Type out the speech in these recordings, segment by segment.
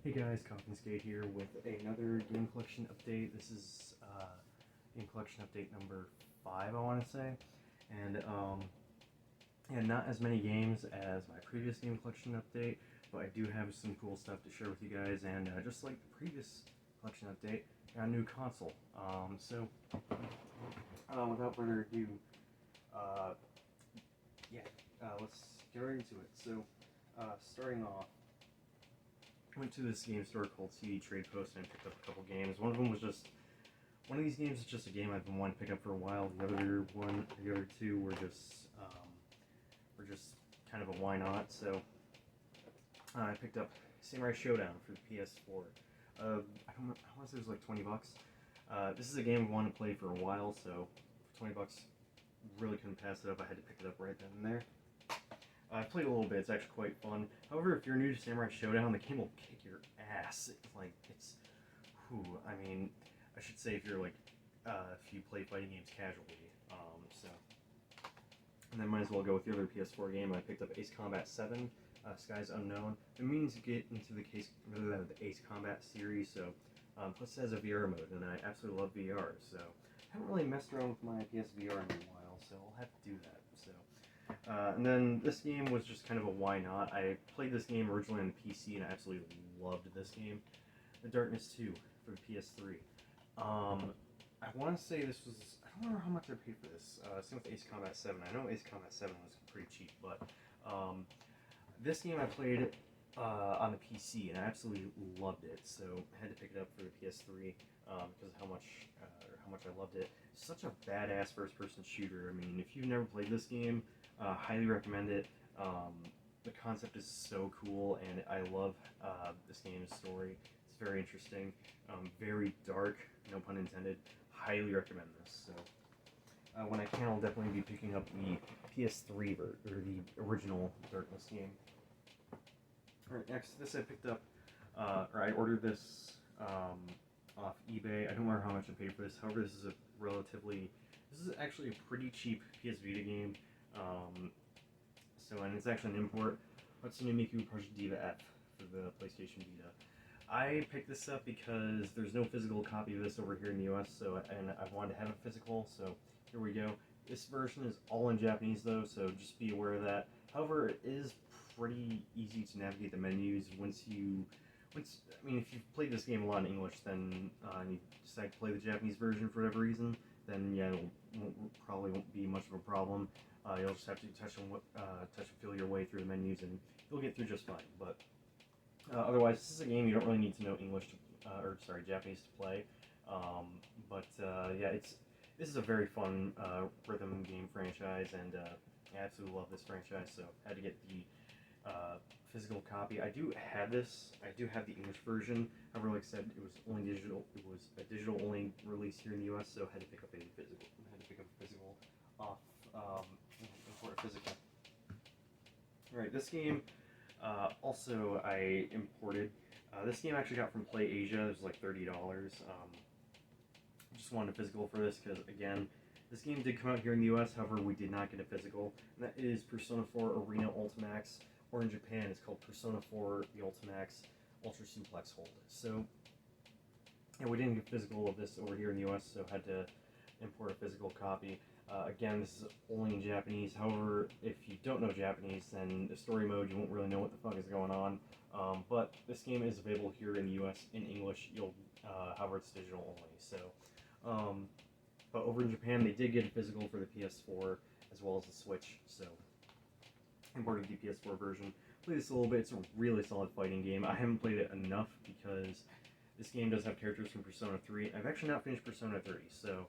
Hey guys, CoffinSkate here with another game collection update. This is game collection update number 5, I want to say. And yeah, not as many games as my previous game collection update, but I do have some cool stuff to share with you guys. And just like the previous collection update, got a new console. Without further ado, let's get right into it. So, starting off, I went to this game store called CD Trade Post and I picked up a couple games. One of these games is just a game I've been wanting to pick up for a while. The other two were just kind of a why not. So I picked up Samurai Showdown for the PS4. I want to say it was like $20. This is a game I wanted to play for a while, so for $20, really couldn't pass it up. I had to pick it up right then and there. I played a little bit, it's actually quite fun. However, if you're new to Samurai Showdown, the game will kick your ass. I should say if you're if you play fighting games casually. And then might as well go with the other PS4 game. I picked up Ace Combat 7, Skies Unknown. I've been meaning to get into the Ace Combat series, so plus it has a VR mode, and I absolutely love VR, so I haven't really messed around with my PSVR in a while, so I'll have to do that. And then this game was just kind of a why not. I played this game originally on the PC and I absolutely loved this game. The Darkness 2 for the PS3. I want to say this was, I don't remember how much I paid for this. Same with Ace Combat 7. I know Ace Combat 7 was pretty cheap, but this game I played on the PC and I absolutely loved it. So I had to pick it up for the PS3 because of how much I loved it. Such a badass first-person shooter. I mean, if you've never played this game, highly recommend it. The concept is so cool, and I love this game's story. It's very interesting, very dark, no pun intended. Highly recommend this. So, when I can, I'll definitely be picking up the PS3 or the original Darkness game. Alright, next, this I picked up, or I ordered this off eBay. I don't remember how much I paid for this. However, this is actually a pretty cheap PS Vita game. And it's actually an import. What's the new Miku Project F for the PlayStation Vita? I picked this up because there's no physical copy of this over here in the US, and I wanted to have a physical, so here we go. This version is all in Japanese though, so just be aware of that. However, it is pretty easy to navigate the menus if you've played this game a lot in English, then and you decide to play the Japanese version for whatever reason, then yeah, probably won't be much of a problem. You'll just have to touch and feel your way through the menus, and you'll get through just fine. But otherwise, this is a game you don't really need to know Japanese to play. This is a very fun rhythm game franchise, and I absolutely love this franchise. So I had to get the physical copy. I do have this. I do have the English version. However, like I said, it was only digital. It was a digital only release here in the U.S., so I had to pick up a physical off. For a physical. Alright, this game also I imported. This game I actually got from Play Asia. It was like $30. Just wanted a physical for this because, again, this game did come out here in the US, however, we did not get a physical. And that is Persona 4 Arena Ultimax, or in Japan it's called Persona 4 the Ultimax Ultra Suplex Hold. So, yeah, we didn't get physical of this over here in the US, so had to import a physical copy. Again, this is only in Japanese. However, if you don't know Japanese, then the story mode, you won't really know what the fuck is going on. But this game is available here in the US in English. However, it's digital only. So, but over in Japan, they did get a physical for the PS4 as well as the Switch. So, imported the PS4 version. Played this a little bit. It's a really solid fighting game. I haven't played it enough because this game does have characters from Persona 3. I've actually not finished Persona 3, so.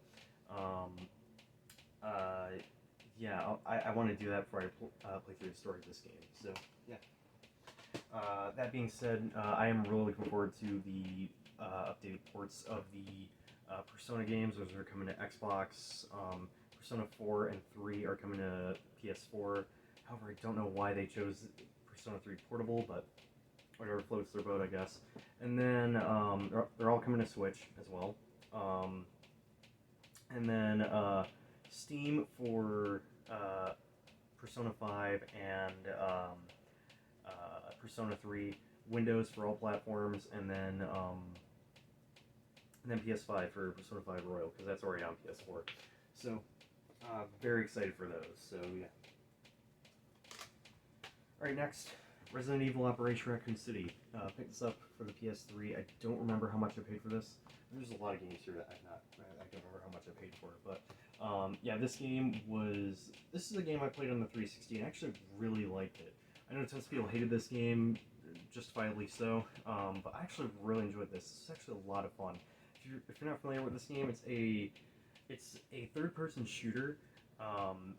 I want to do that before I play through the story of this game. So, yeah. That being said, I am really looking forward to the updated ports of the Persona games. Those are coming to Xbox. Persona 4 and 3 are coming to PS4. However, I don't know why they chose Persona 3 Portable, but whatever floats their boat, I guess. And then they're all coming to Switch as well. And then Steam for Persona 5 and Persona 3 Windows for all platforms, and then PS5 for Persona 5 Royal, because that's already on PS4. So, very excited for those. So yeah. Alright, next, Resident Evil Operation Raccoon City. Picked this up for the PS3. I don't remember how much I paid for this. There's a lot of games here that I don't remember how much I paid for it, but yeah, this is a game I played on the 360 and I actually really liked it. I know tons of people hated this game, justifiably so, but I actually really enjoyed this. It's actually a lot of fun. If you're not familiar with this game, it's a third-person shooter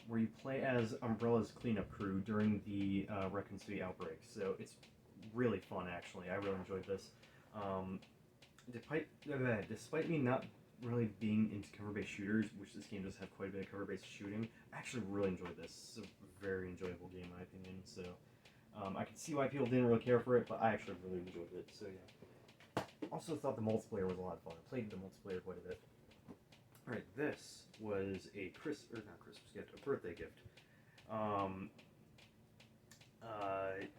where you play as Umbrella's cleanup crew during the Raccoon City outbreak. So it's really fun, actually. I really enjoyed this. Despite me not really being into cover-based shooters, which this game does have quite a bit of cover-based shooting, I actually really enjoyed this. It's a very enjoyable game, in my opinion. So I can see why people didn't really care for it, but I actually really enjoyed it. So yeah. Also thought the multiplayer was a lot of fun. I played the multiplayer quite a bit. Alright, this was a birthday gift.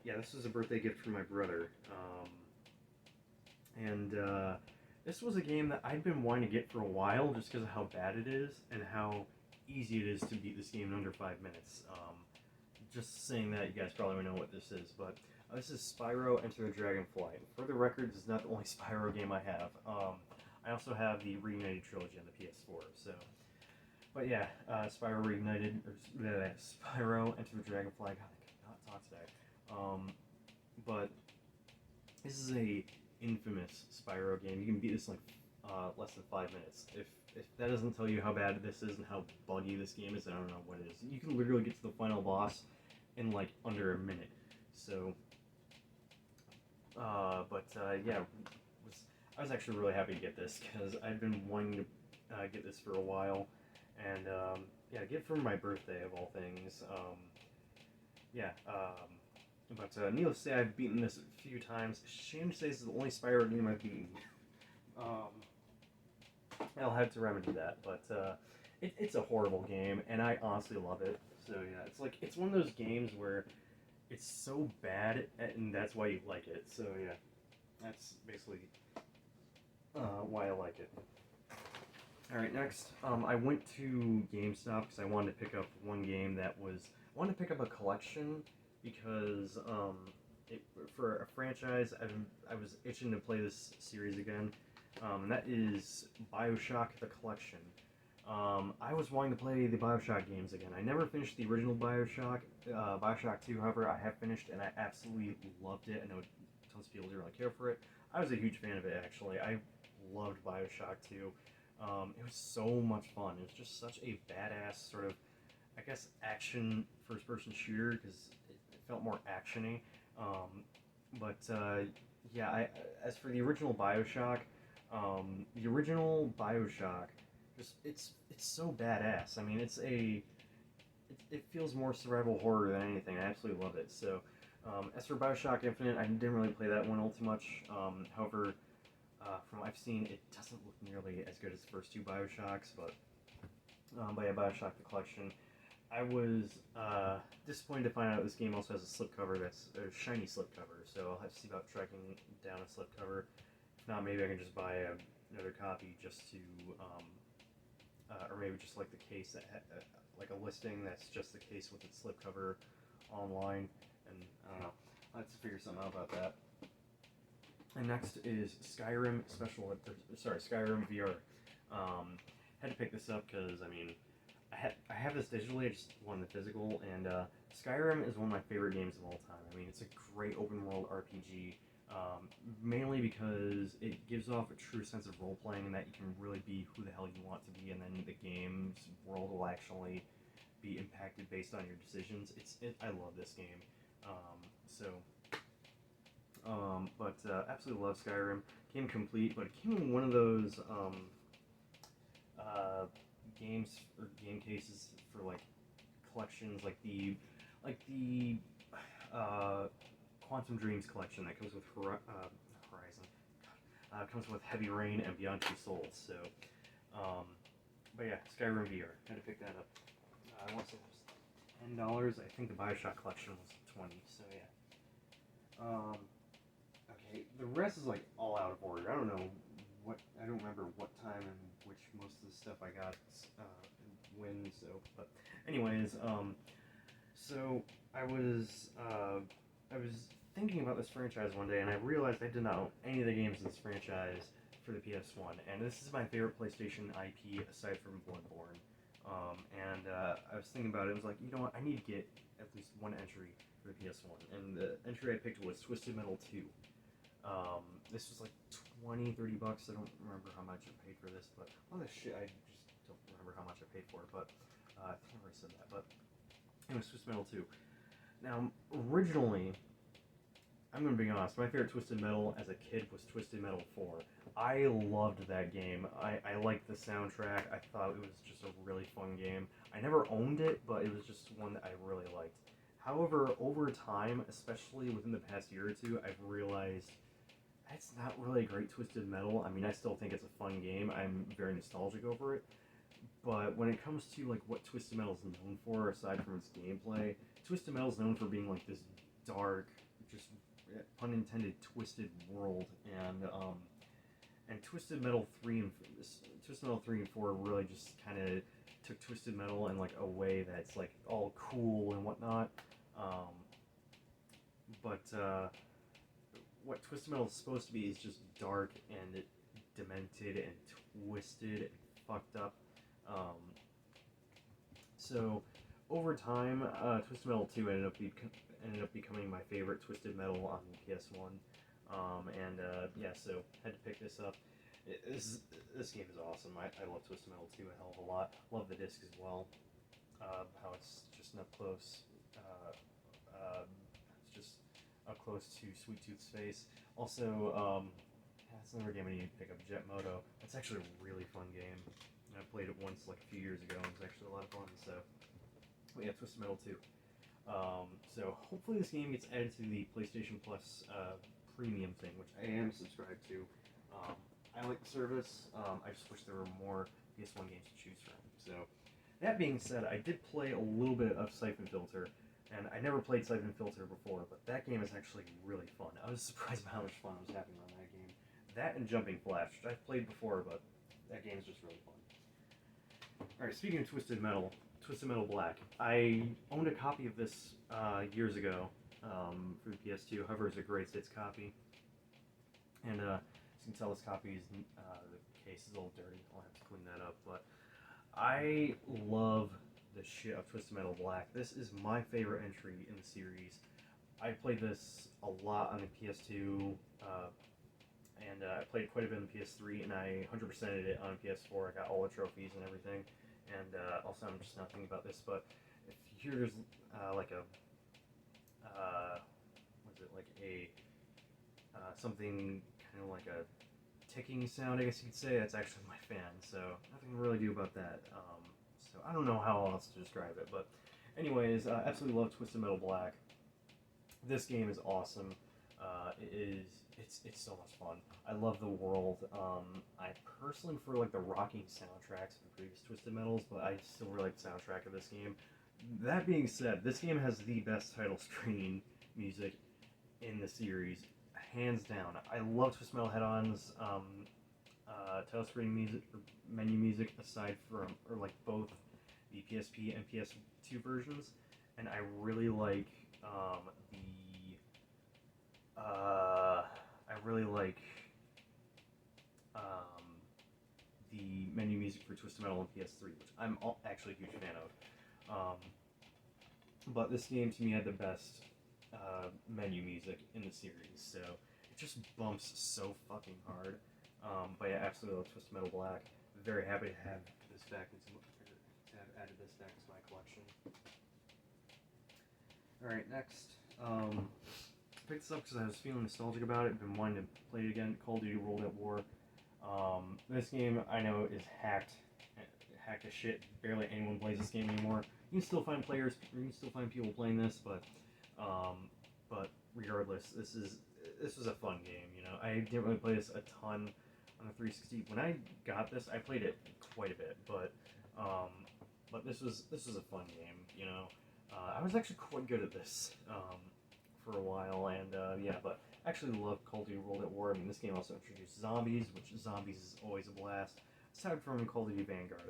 Yeah, this was a birthday gift from my brother. This was a game that I'd been wanting to get for a while just because of how bad it is and how easy it is to beat this game in under 5 minutes. Just saying that, you guys probably don't know what this is, but this is Spyro Enter the Dragonfly. For the record, this is not the only Spyro game I have. I also have the Reunited trilogy on the PS4, so... But yeah, Spyro Reunited, or Spyro Enter the Dragonfly, God, I cannot talk today. But this is a infamous Spyro game. You can beat this in like less than 5 minutes. If that doesn't tell you how bad this is and how buggy this game is, I don't know what it is. You can literally get to the final boss in like under a minute. So, yeah, I was actually really happy to get this because I've been wanting to get this for a while, and yeah, get it for my birthday of all things. But needless to say, I've beaten this a few times. Shame to say this is the only Spyro game I've beaten. I'll have to remedy that, but it's a horrible game, and I honestly love it. So yeah, it's one of those games where it's so bad, and that's why you like it. So yeah, that's basically why I like it. Alright, next, I went to GameStop because I wanted to pick up one game I wanted to pick up a collection because for a franchise, I was itching to play this series again, and that is BioShock the Collection. I was wanting to play the BioShock games again. I never finished the original BioShock. BioShock 2, however, I have finished, and I absolutely loved it. I know tons of people didn't really care for it. I was a huge fan of it, actually. I loved BioShock 2. It was so much fun. It was just such a badass sort of, I guess, action first-person shooter, because it felt more action-y. Yeah, as for the original BioShock, just it's so badass. I mean, it feels more survival horror than anything. I absolutely love it. So, as for BioShock Infinite, I didn't really play that one all too much. However, from what I've seen, it doesn't look nearly as good as the first two BioShocks, but yeah, BioShock the Collection. I was disappointed to find out this game also has a slipcover that's a shiny slipcover, so I'll have to see about tracking down a slipcover. If not, maybe I can just buy another copy just to, or maybe just like the case, like a listing that's just the case with its slipcover online, and I don't know. I'll have to figure something out about that. And next is Skyrim Skyrim VR. Had to pick this up because, I mean, I have this digitally, I just wanted the physical, and Skyrim is one of my favorite games of all time. I mean, it's a great open world RPG, mainly because it gives off a true sense of role playing and that you can really be who the hell you want to be, and then the game's world will actually be impacted based on your decisions. I love this game. Absolutely love Skyrim. Came complete, but it came in one of those games or game cases for like collections, like the Quantum Dreams collection that comes with Horizon. Comes with Heavy Rain and Beyond Two Souls. So, but yeah, Skyrim VR. Had to pick that up. I want to say it was $10. I think the BioShock collection was $20. So yeah. rest is like all out of order. I don't know I don't remember what time and which most of the stuff I got when. So, but anyways, so I was thinking about this franchise one day, and I realized I did not own any of the games in this franchise for the PS1, and this is my favorite PlayStation IP aside from Bloodborne. I was thinking about it. I was like, you know what? I need to get at least one entry for the PS1, and the entry I picked was Twisted Metal 2. This was like 20-30 bucks. I don't remember how much I paid for this, but all this shit I just don't remember how much I paid for it. But I think I already said that. But it was Twisted Metal 2. Now, originally, I'm going to be honest, my favorite Twisted Metal as a kid was Twisted Metal 4. I loved that game. I liked the soundtrack. I thought it was just a really fun game. I never owned it, but it was just one that I really liked. However, over time, especially within the past year or two, I've realized that's not really a great Twisted Metal. I mean, I still think it's a fun game. I'm very nostalgic over it. But when it comes to like what Twisted Metal is known for, aside from its gameplay, Twisted Metal is known for being like this dark, just pun intended, twisted world, and Twisted Metal 3 and Twisted Metal 3 and 4 really just kind of took Twisted Metal in like a way that's like all cool and whatnot. What Twisted Metal is supposed to be is just dark and demented and twisted and fucked up. So over time, Twisted Metal 2 ended up becoming my favorite Twisted Metal on the PS1. Yeah, so had to pick this up. This game is awesome. I love Twisted Metal 2 a hell of a lot. Love the disc as well. How it's just up close. It's just up close to Sweet Tooth's face. Also, that's another game I need to pick up, Jet Moto. It's actually a really fun game. I played it once like a few years ago, and it was actually a lot of fun. So, but yeah, Twisted Metal 2. So hopefully this game gets added to the PlayStation Plus premium thing, which I am subscribed to. I like the service. I just wish there were more PS1 games to choose from. So that being said, I did play a little bit of Siphon Filter, and I never played Siphon Filter before, but that game is actually really fun. I was surprised by how much fun I was having on that game. That and Jumping Flash, which I've played before, but that game is just really fun. Alright, speaking of Twisted Metal Black, I owned a copy of this years ago for the PS2. However, it's a great hits copy. And as you can tell, this copy is, the case is a little dirty. I'll have to clean that up. But I love the shit of Twisted Metal Black. This is my favorite entry in the series. I played this a lot on the PS2, and I played quite a bit on the PS3, and I 100%ed it on PS4. I got all the trophies and everything. And also, I'm just now thinking about this, but if you hear there's like a, what is it, like a, something kind of like a ticking sound, I guess you could say, that's actually my fan, so nothing to really do about that. So I don't know how else to describe it, but anyways, absolutely love Twisted Metal Black. This game is awesome. It's so much fun. I love the world. I personally prefer like the rocking soundtracks of the previous Twisted Metals, but I still really like the soundtrack of this game. That being said, this game has the best title screen music in the series, hands down. I love Twisted Metal Head-On's title screen music, or menu music, aside from, or like both the PSP and PS2 versions, and I really like the menu music for Twisted Metal on PS3, which I'm actually a huge fan of. But this game to me had the best menu music in the series, so it just bumps so fucking hard. But yeah, absolutely love Twisted Metal Black. Very happy to have this back to have added this back to my collection. Alright, next. I picked this up because I was feeling nostalgic about it. Been wanting to play it again. Call of Duty World at War. This game I know is hacked as shit. Barely anyone plays this game anymore. You can still find players. You can still find people playing this, but regardless, this was a fun game. You know, I didn't really play this a ton on the 360. When I got this, I played it quite a bit, but this was a fun game. I was actually quite good at this for a while, and yeah, but actually love Call of Duty World at War. I mean, this game also introduced zombies, which zombies is always a blast. Aside from Call of Duty Vanguard,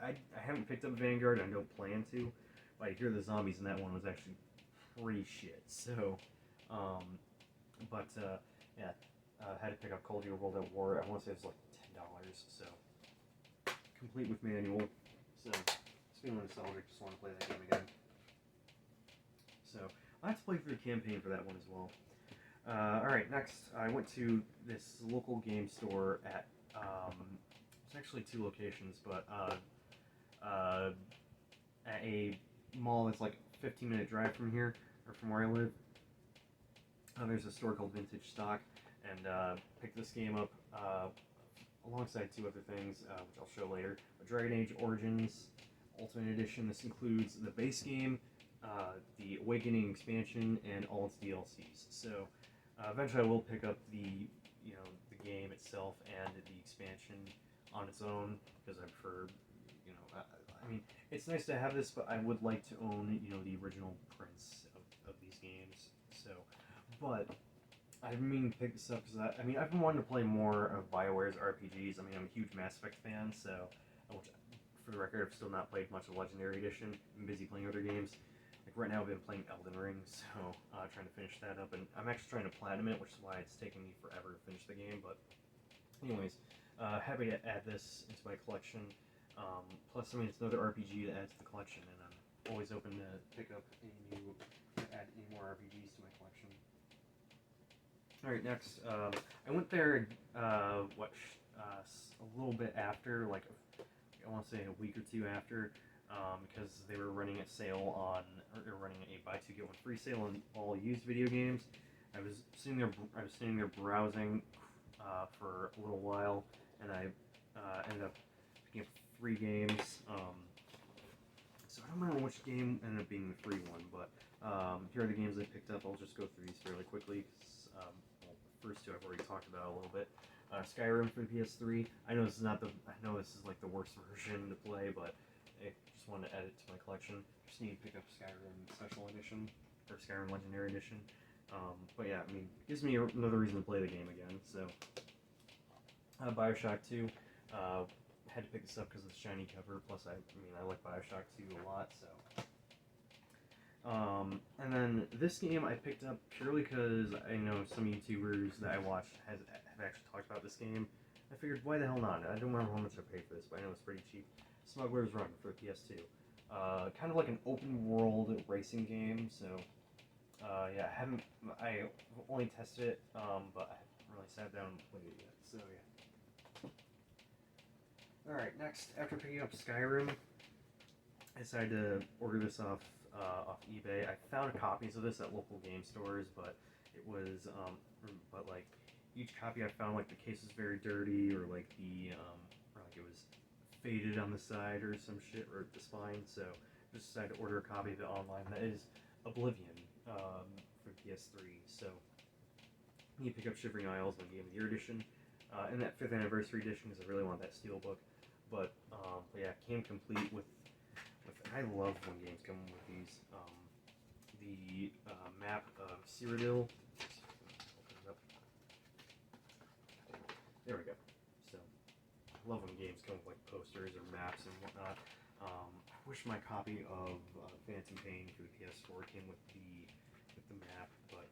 I haven't picked up Vanguard. I don't plan to. But I hear the zombies in that one was actually pretty shit. So, yeah, had to pick up Call of Duty World at War. I want to say it was like $10. So, complete with manual. So, just feeling nostalgic. Just want to play that game again. So, I have to play through the campaign for that one as well. Alright, next, I went to this local game store at, it's actually 2 locations, but, at a mall that's like a 15-minute drive from here, or from where I live. There's a store called Vintage Stock, and, picked this game up, alongside 2 other things, which I'll show later. Dragon Age Origins Ultimate Edition. This includes the base game, the Awakening expansion, and all its DLCs. So, eventually I will pick up the game itself and the expansion on its own, because I prefer, I mean, it's nice to have this, but I would like to own, the original prints of these games. So, but I mean, pick this up because I've been wanting to play more of BioWare's RPGs. I mean, I'm a huge Mass Effect fan, so, which, for the record, I've still not played much of Legendary Edition. I'm busy playing other games. Like right now, I've been playing Elden Ring, so trying to finish that up, and I'm actually trying to platinum it, which is why it's taking me forever to finish the game. But, anyways, happy to add this into my collection. Plus, I mean, it's another RPG to add to the collection, and I'm always open to pick up add any more RPGs to my collection. All right, next, I went there, a little bit after, like, I want to say a week or 2 after, because they were running a sale they're running a buy 2 get 1 free sale on all used video games. I was sitting there browsing for a little while, and I ended up picking up 3 games. So I don't remember which game ended up being the free one, but here are the games I picked up. I'll just go through these fairly quickly. The first 2 I've already talked about a little bit. Skyrim for the PS3. I know this is like the worst version to play, but I just wanted to add it to my collection. Just need to pick up Skyrim Special Edition or Skyrim Legendary Edition. But yeah, I mean, it gives me another reason to play the game again. So, Bioshock 2. Had to pick this up because of the shiny cover. Plus, I like Bioshock 2 a lot. So. And then this game I picked up purely because I know some YouTubers that I watch have actually talked about this game. I figured, why the hell not? I don't remember how much I paid for this, but I know it's pretty cheap. Smuggler's Run for the PS2. Kind of like an open world racing game, so yeah, I only tested it, but I haven't really sat down and played it yet, so yeah. Alright, next, after picking up Skyrim, I decided to order this off eBay. I found copies of this at local game stores, but it was, like, each copy I found, like, the case was very dirty, or like or like it was faded on the side or some shit, or the spine, so I just decided to order a copy of it online. That is Oblivion, for PS3, so you pick up Shivering Isles in the Game of the Year edition, and that 5th anniversary edition, because I really want that steelbook, but yeah, it came complete with I love when games come with these, the map of Cyrodiil. There we go. So, I love when games come with like posters or maps and whatnot. I wish my copy of Phantom Pain for the PS4 came with the map, but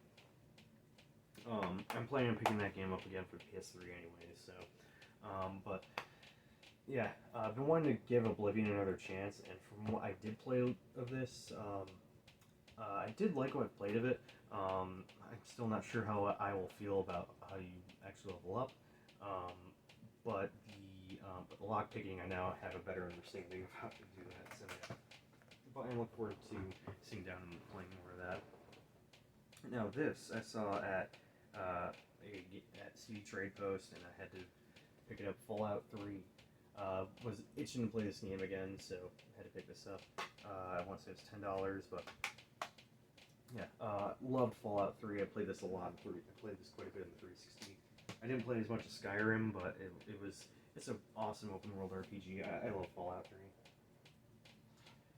I'm planning on picking that game up again for the PS3 anyway. So, but yeah, I've been wanting to give Oblivion another chance, and from what I did play of this, I did like what I played of it. I'm still not sure how I will feel about how you actually level up. But the lock picking, I now have a better understanding of how to do that. So, yeah. But I look forward to sitting down and playing more of that. Now, this I saw at CD Trade Post, and I had to pick it up. Fallout 3. Was itching to play this game again, so I had to pick this up. I want to say it's $10, but yeah, loved Fallout 3. I played this a lot. I played this quite a bit in the 360. I didn't play as much as Skyrim, but it's an awesome open world RPG. I love Fallout 3.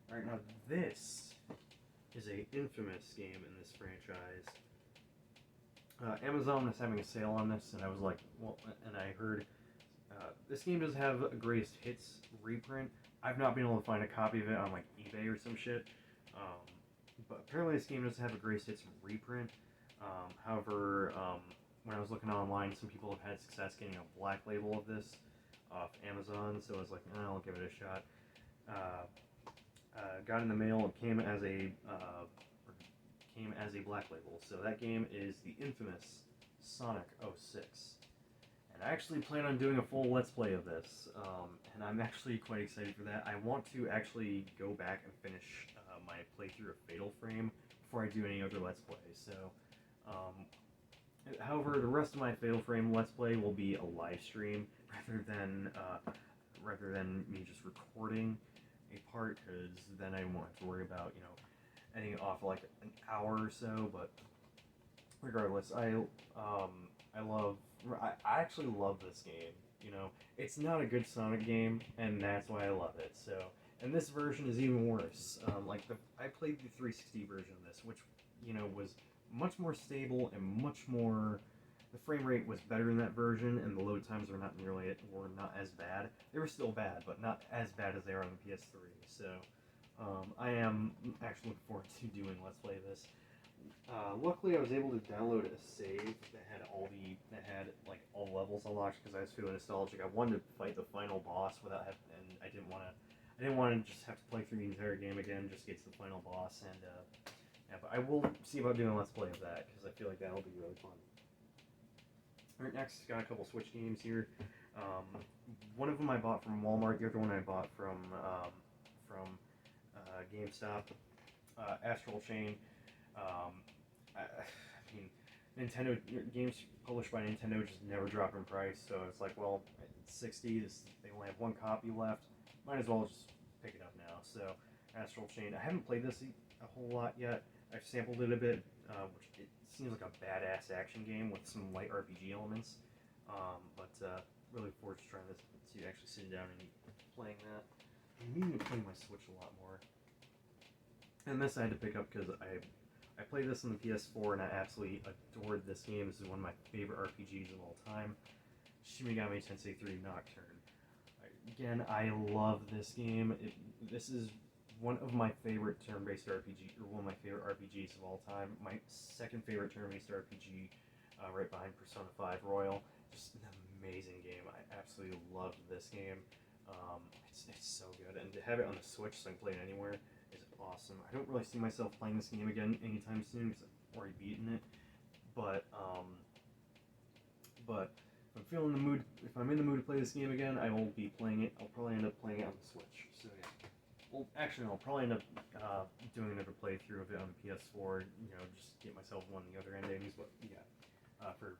Alright, now this is a infamous game in this franchise. Amazon was having a sale on this, and I was like, well, and I heard this game does have a greatest hits reprint. I've not been able to find a copy of it on like eBay or some shit. Um, but apparently this game does have a greatest hits reprint. However, when I was looking online, some people have had success getting a black label of this off Amazon, so I was like, I'll give it a shot. Got in the mail. It came as a black label. So that game is the infamous Sonic 06. And I actually plan on doing a full Let's Play of this, and I'm actually quite excited for that. I want to actually go back and finish my playthrough of Fatal Frame before I do any other Let's Play. So, however, the rest of my Fatal Frame Let's Play will be a live stream rather than me just recording a part, because then I won't have to worry about ending off like an hour or so. But regardless, I actually love this game. It's not a good Sonic game, and that's why I love it. So, and this version is even worse. I played the 360 version of this, which was much more stable and much more. The frame rate was better in that version, and the load times were not as bad. They were still bad, but not as bad as they are on the PS3. So, I am actually looking forward to doing Let's Play this. Luckily, I was able to download a save that had all levels unlocked because I was feeling nostalgic. I wanted to fight the final boss and I didn't want to just have to play through the entire game again just to get to the final boss. And yeah, but I will see about doing a Let's Play of that because I feel like that'll be really fun. All right, next got a couple Switch games here. One of them I bought from Walmart. The other one I bought from GameStop. Astral Chain. I mean, Nintendo games published by Nintendo just never drop in price, so it's like, well, it's 60. They only have one copy left. Might as well just pick it up now. So, Astral Chain. I haven't played this a whole lot yet. I've sampled it a bit, which it seems like a badass action game with some light RPG elements. But really look forward to trying this, to actually sitting down and playing that. I'm meaning to play my Switch a lot more. And this I had to pick up because I played this on the PS4 and I absolutely adored this game. This is one of my favorite RPGs of all time. Shin Megami Tensei 3 Nocturne. Again, I love this game. This is one of my favorite turn-based one of my favorite RPGs of all time. My second favorite turn-based RPG, right behind Persona 5 Royal. Just an amazing game. I absolutely love this game. It's so good, and to have it on the Switch so I can play it anywhere is awesome. I don't really see myself playing this game again anytime soon because I've already beaten it. But if I'm in the mood to play this game again, I will be playing it. I'll probably end up playing it on the Switch. So yeah. Well, actually, I'll probably end up doing another playthrough of it on the PS4. Just get myself one of the other endings. But yeah, for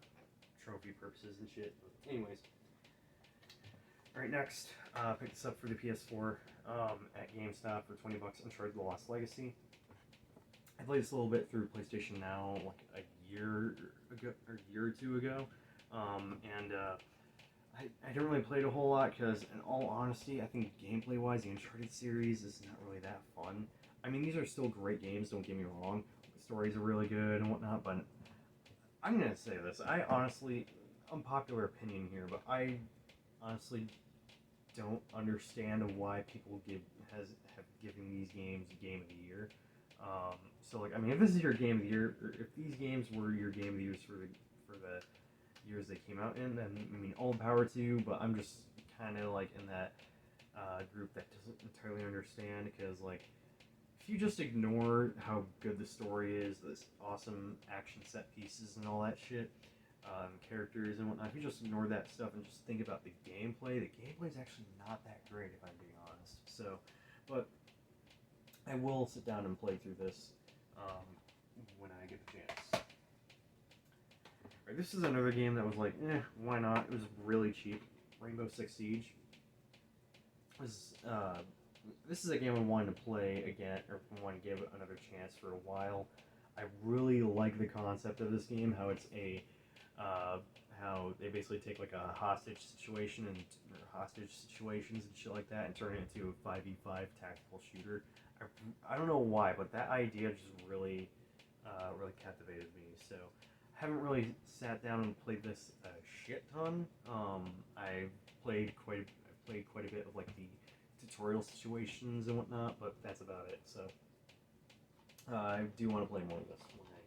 trophy purposes and shit. But anyways. Alright, next, picked this up for the PS4 at GameStop for $20. Uncharted: The Lost Legacy. I played this a little bit through PlayStation Now like a year or two ago, and I didn't really play it a whole lot because, in all honesty, I think gameplay-wise, the Uncharted series is not really that fun. I mean, these are still great games, don't get me wrong. The stories are really good and whatnot, but I'm gonna say this. Unpopular opinion here, but I honestly don't understand why people have given these games Game of the Year. If this is your Game of the Year, or if these games were your Game of the Years for the years they came out in, then all power to you. But I'm just kind of like in that group that doesn't entirely understand, because if you just ignore how good the story is, this awesome action set pieces and all that shit. Characters and whatnot. If you just ignore that stuff and just think about the gameplay is actually not that great, if I'm being honest. So, but I will sit down and play through this when I get the chance. Right, this is another game that was like, why not? It was really cheap. Rainbow Six Siege. This is a game I wanted to play again, or want to give it another chance for a while. I really like the concept of this game, how it's how they basically take like a hostage situation or hostage situations and shit like that and turn it into a 5v5 tactical shooter. I don't know why, but that idea just really captivated me. So haven't really sat down and played this a shit ton. I've played quite a bit of like the tutorial situations and whatnot, but that's about it. So I do want to play more of this when I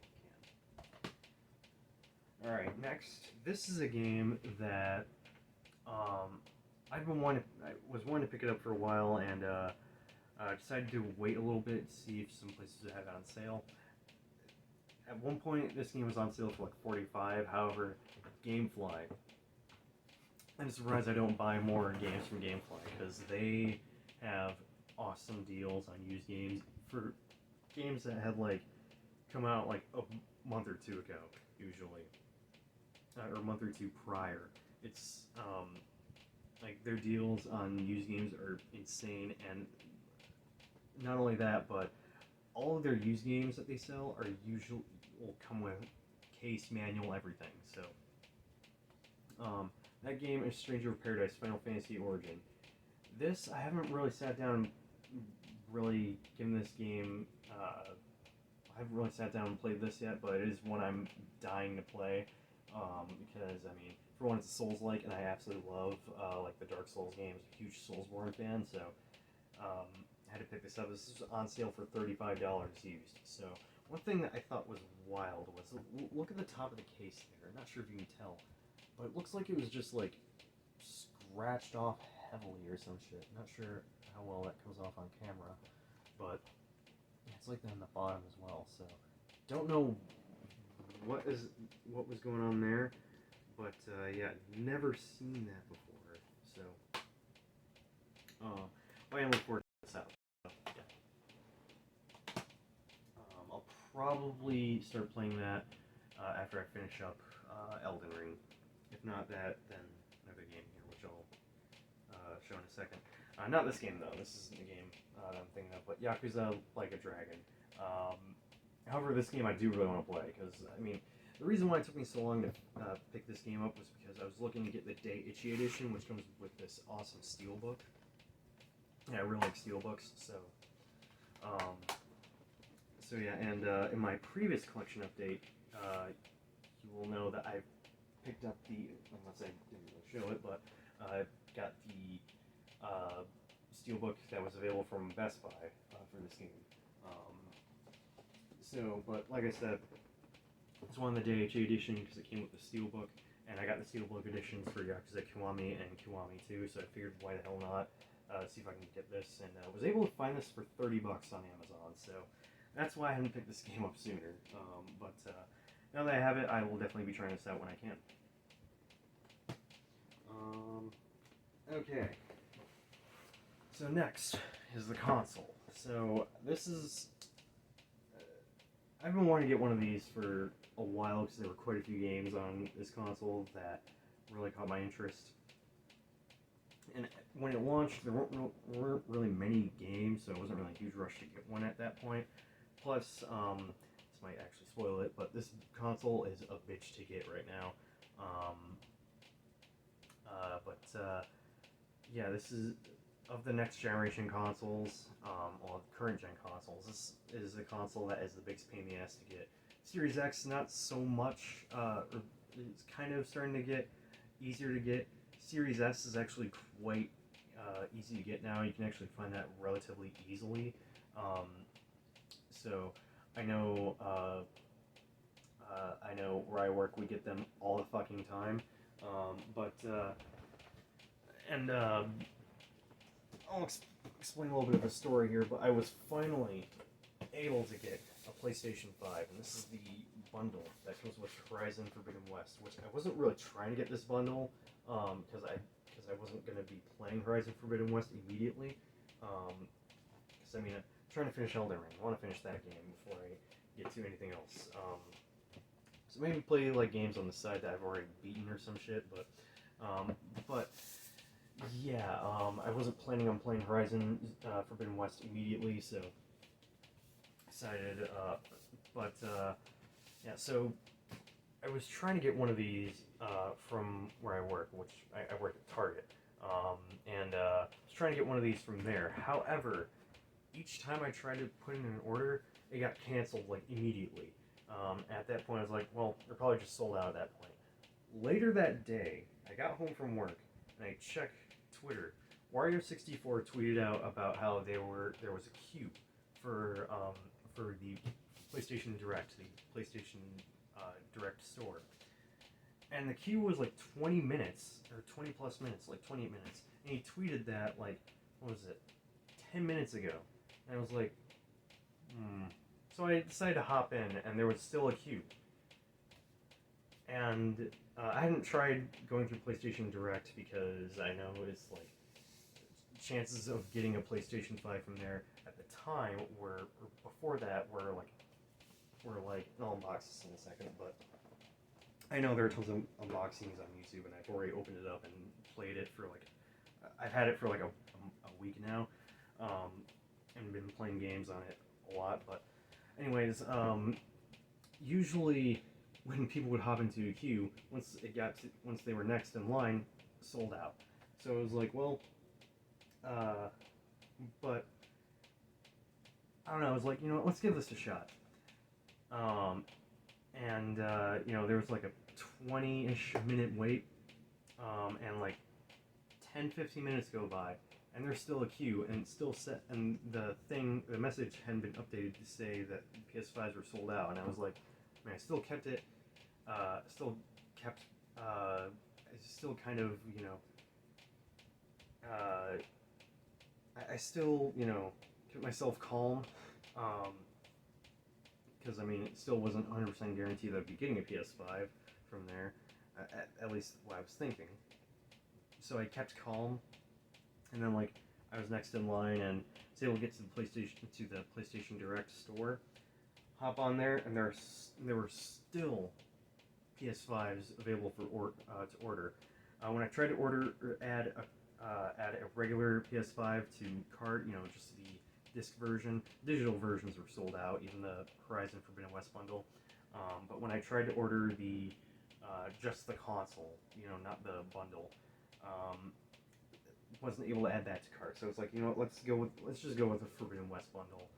can. All right, next, this is a game that I was wanting to pick it up for a while, and decided to wait a little bit to see if some places would have it on sale. At one point, this game was on sale for like $45. However, GameFly. I'm surprised I don't buy more games from GameFly because they have awesome deals on used games for games that had like come out like a month or two ago, usually, or a month or two prior. It's like their deals on used games are insane, and not only that, but all of their used games that they sell are usually will come with case, manual, everything. So that game is Stranger of Paradise Final Fantasy Origin. This I haven't really sat down and really given this game. I haven't really sat down and played this yet, but it is one I'm dying to play because I mean, for one, it's a Souls-like, and I absolutely love like the Dark Souls games. I'm a huge Soulsborne fan, so I had to pick this up. This is on sale for $35 used. So one thing that I thought was wild was look at the top of the case there. I'm not sure if you can tell, but it looks like it was just like scratched off heavily or some shit. I'm not sure how well that comes off on camera, but it's like that on the bottom as well. So don't know what was going on there, but yeah, never seen that before. So I am looking forward to this out. So, yeah. I'll probably start playing that after I finish up Elden Ring. If not that, then another game here, which I'll show in a second. Not this game though. This isn't the game that I'm thinking of, but Yakuza Like a Dragon. However, this game I do really want to play because I mean, the reason why it took me so long to pick this game up was because I was looking to get the Daiichi edition, which comes with this awesome steelbook. Yeah, I really like steelbooks, so so yeah, and in my previous collection update, you will know that I picked up the, unless I didn't really show it, but I got the steelbook that was available from Best Buy for this game. So, but like I said, it's one of the Daiichi edition because it came with the steelbook, and I got the steelbook editions for Yakuza Kiwami and Kiwami 2, so I figured why the hell not see if I can get this, and was able to find this for $30 on Amazon, so that's why I hadn't picked this game up sooner. But now that I have it, I will definitely be trying this out when I can. Okay. So next is the console. So this is... I've been wanting to get one of these for a while because there were quite a few games on this console that really caught my interest. And when it launched, there weren't really many games, so it wasn't really a huge rush to get one at that point. Plus, this might actually spoil it, but this console is a bitch to get right now. Yeah, this is, of the next generation consoles, or current gen consoles, this is the console that is the biggest pain in the ass to get. Series X, not so much, it's kind of starting to get easier to get. Series S is actually quite easy to get now. You can actually find that relatively easily. So I know where I work, we get them all the fucking time. I'll explain a little bit of a story here, but I was finally able to get a PlayStation 5, and this is the bundle that comes with Horizon Forbidden West, which I wasn't really trying to get this bundle, because I wasn't going to be playing Horizon Forbidden West immediately, because I mean, I'm trying to finish Elden Ring. I want to finish that game before I get to anything else. So maybe play like games on the side that I've already beaten or some shit, but yeah, I wasn't planning on playing Horizon Forbidden West immediately, so decided, yeah, so I was trying to get one of these from where I work, which I work at Target, and I was trying to get one of these from there. However, each time I tried to put in an order, it got canceled like immediately. At that point, I was like, well, they're probably just sold out at that point. Later that day, I got home from work and I checked Twitter. Wario64 tweeted out about how there was a queue for the PlayStation Direct, the PlayStation Direct store, and the queue was like 20 minutes or 20 plus minutes, like 28 minutes. And he tweeted that like, what was it, 10 minutes ago, and I was like, So I decided to hop in, and there was still a queue. And I hadn't tried going through PlayStation Direct because I know it's like chances of getting a PlayStation 5 from there at the time were, or before that, were like, and I'll unbox this in a second, but I know there are tons of unboxings on YouTube, and I've already opened it up and played it for like, I've had it for like a week now, and been playing games on it a lot. But anyways, usually when people would hop into a queue, once they were next in line, sold out. So it was like, well, but I don't know. I was like, you know what, let's give this a shot. There was like a 20-ish minute wait, and like 10-15 minutes go by, and there's still a queue, and it's still set, and the message hadn't been updated to say that PS5s were sold out, and I was like, man, I still kept it, I still kind of, I still, kept myself calm, because I mean, it still wasn't 100% guaranteed that I'd be getting a PS5 from there, at least what I was thinking. So I kept calm, and then like I was next in line and was able to get to the PlayStation Direct store, hop on there, and there were still PS5s available for to order. When I tried to add a regular PS5 to cart, just the disc version, digital versions were sold out, even the Horizon Forbidden West bundle. But when I tried to order the just the console, not the bundle, wasn't able to add that to cart. So it's like, let's just go with the Forbidden West bundle.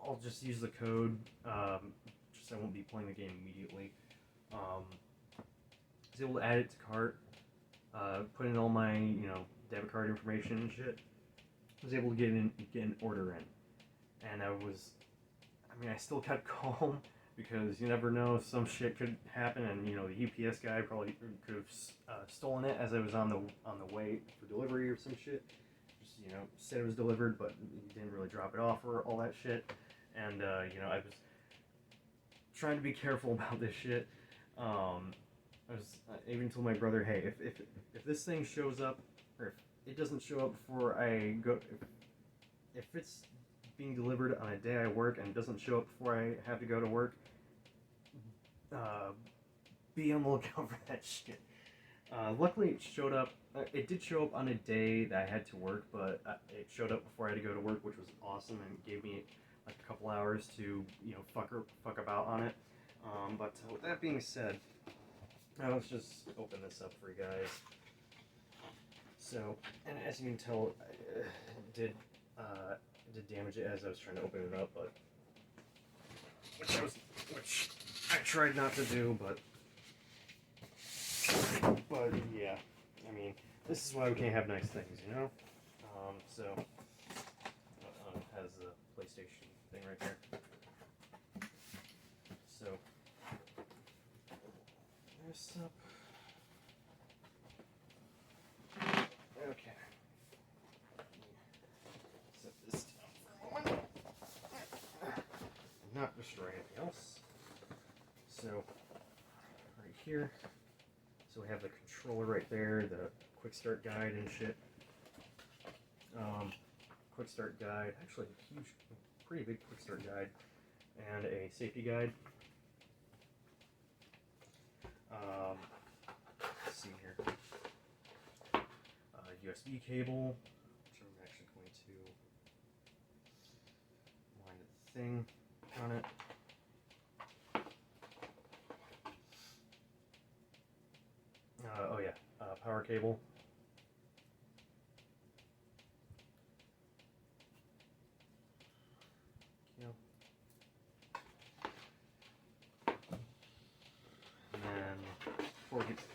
I'll just use the code. Just I won't be playing the game immediately. I was able to add it to cart, put in all my debit card information and shit. I was able to get an order in, and I still kept calm because you never know, some shit could happen, and the UPS guy probably could have stolen it as I was on the way for delivery or some shit. Just said it was delivered, but he didn't really drop it off or all that shit. And I was trying to be careful about this shit. I even told my brother, hey, if this thing shows up, or if it doesn't show up before I go, if it's being delivered on a day I work and doesn't show up before I have to go to work, be on the lookout for that shit. Luckily, it showed up. It did show up on a day that I had to work, but it showed up before I had to go to work, which was awesome, and gave me like a couple hours to fuck about on it. But with that being said, let's just open this up for you guys. So, and as you can tell, it did damage it as I was trying to open it up, but which I tried not to do, but yeah, I mean, this is why we can't have nice things, So it has the PlayStation thing right there. So there's up. Okay. Set this down for a moment. Not destroy anything else. So right here. So we have the controller right there, the quick start guide and shit. Quick start guide, actually a pretty big quick start guide, and a safety guide. Let's see here. USB cable, which I'm actually going to wind the thing on it. Power cable.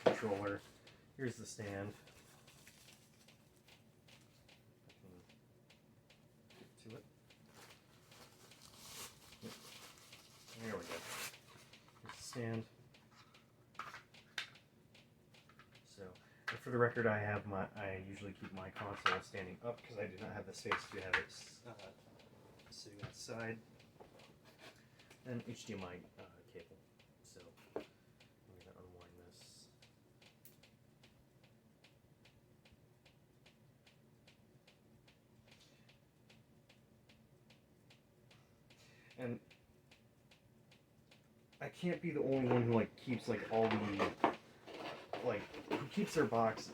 controller. Here's the stand. To it. Yep. There we go. Here's the stand. So, and for the record, I usually keep my console standing up because I do not have the space to have it sitting outside. And HDMI cable. So, I'm going to unwind this. And I can't be the only one who like keeps like all the who keeps their box.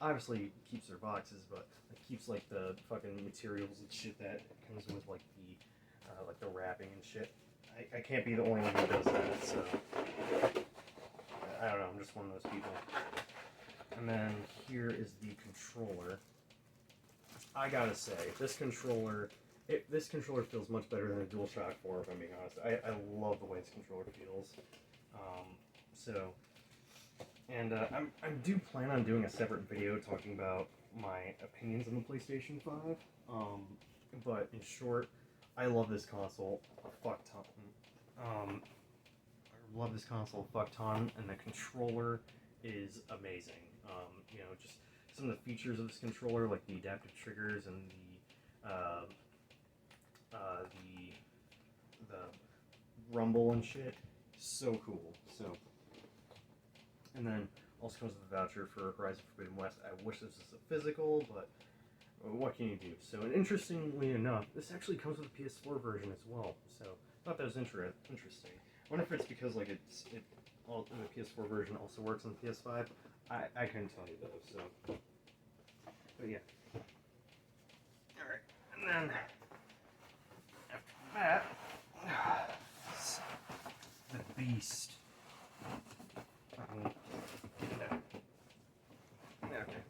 Obviously keeps their boxes, but keeps like the fucking materials and shit that comes with like the wrapping and shit. I can't be the only one who does that. So I don't know. I'm just one of those people. And then here is the controller. I gotta say, this controller feels much better than a DualShock 4, if I'm being honest. I love the way this controller feels. I do plan on doing a separate video talking about my opinions on the PlayStation 5. But in short, I love this console a fuck ton. I love this console a fuck ton, and the controller is amazing. Just some of the features of this controller, like the adaptive triggers and the rumble and shit, so cool. So, and then also comes with a voucher for Horizon Forbidden West. I wish this was a physical, but what can you do? So, and interestingly enough, this actually comes with a PS4 version as well. So, I thought that was interesting. I wonder if it's because like the PS4 version also works on the PS5. I couldn't tell you though. So, but yeah. All right, and then after that, the beast. Okay.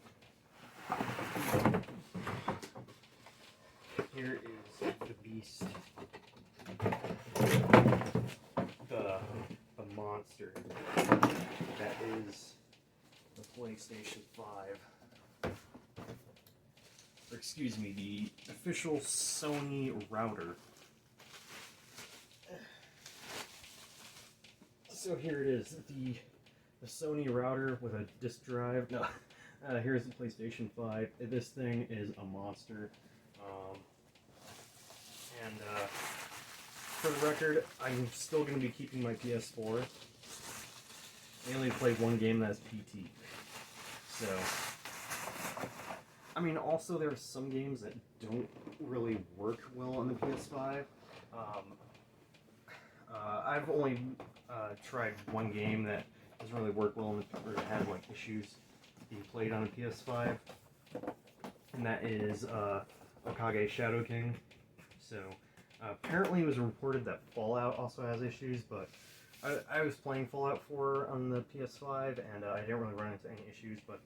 Here is the beast. The monster that is the PlayStation 5. Or excuse me, the official Sony router. So here it is, the Sony router with a disk drive. No, here's the PlayStation 5. This thing is a monster. For the record, I'm still going to be keeping my PS4. I only played one game that's PT. So, I mean, also there are some games that don't really work well on the PS5. I've only tried one game that doesn't really work well or has like issues being played on a PS5, and that is Okage Shadow King. So apparently it was reported that Fallout also has issues, but I was playing Fallout 4 on the PS5 and I didn't really run into any issues, but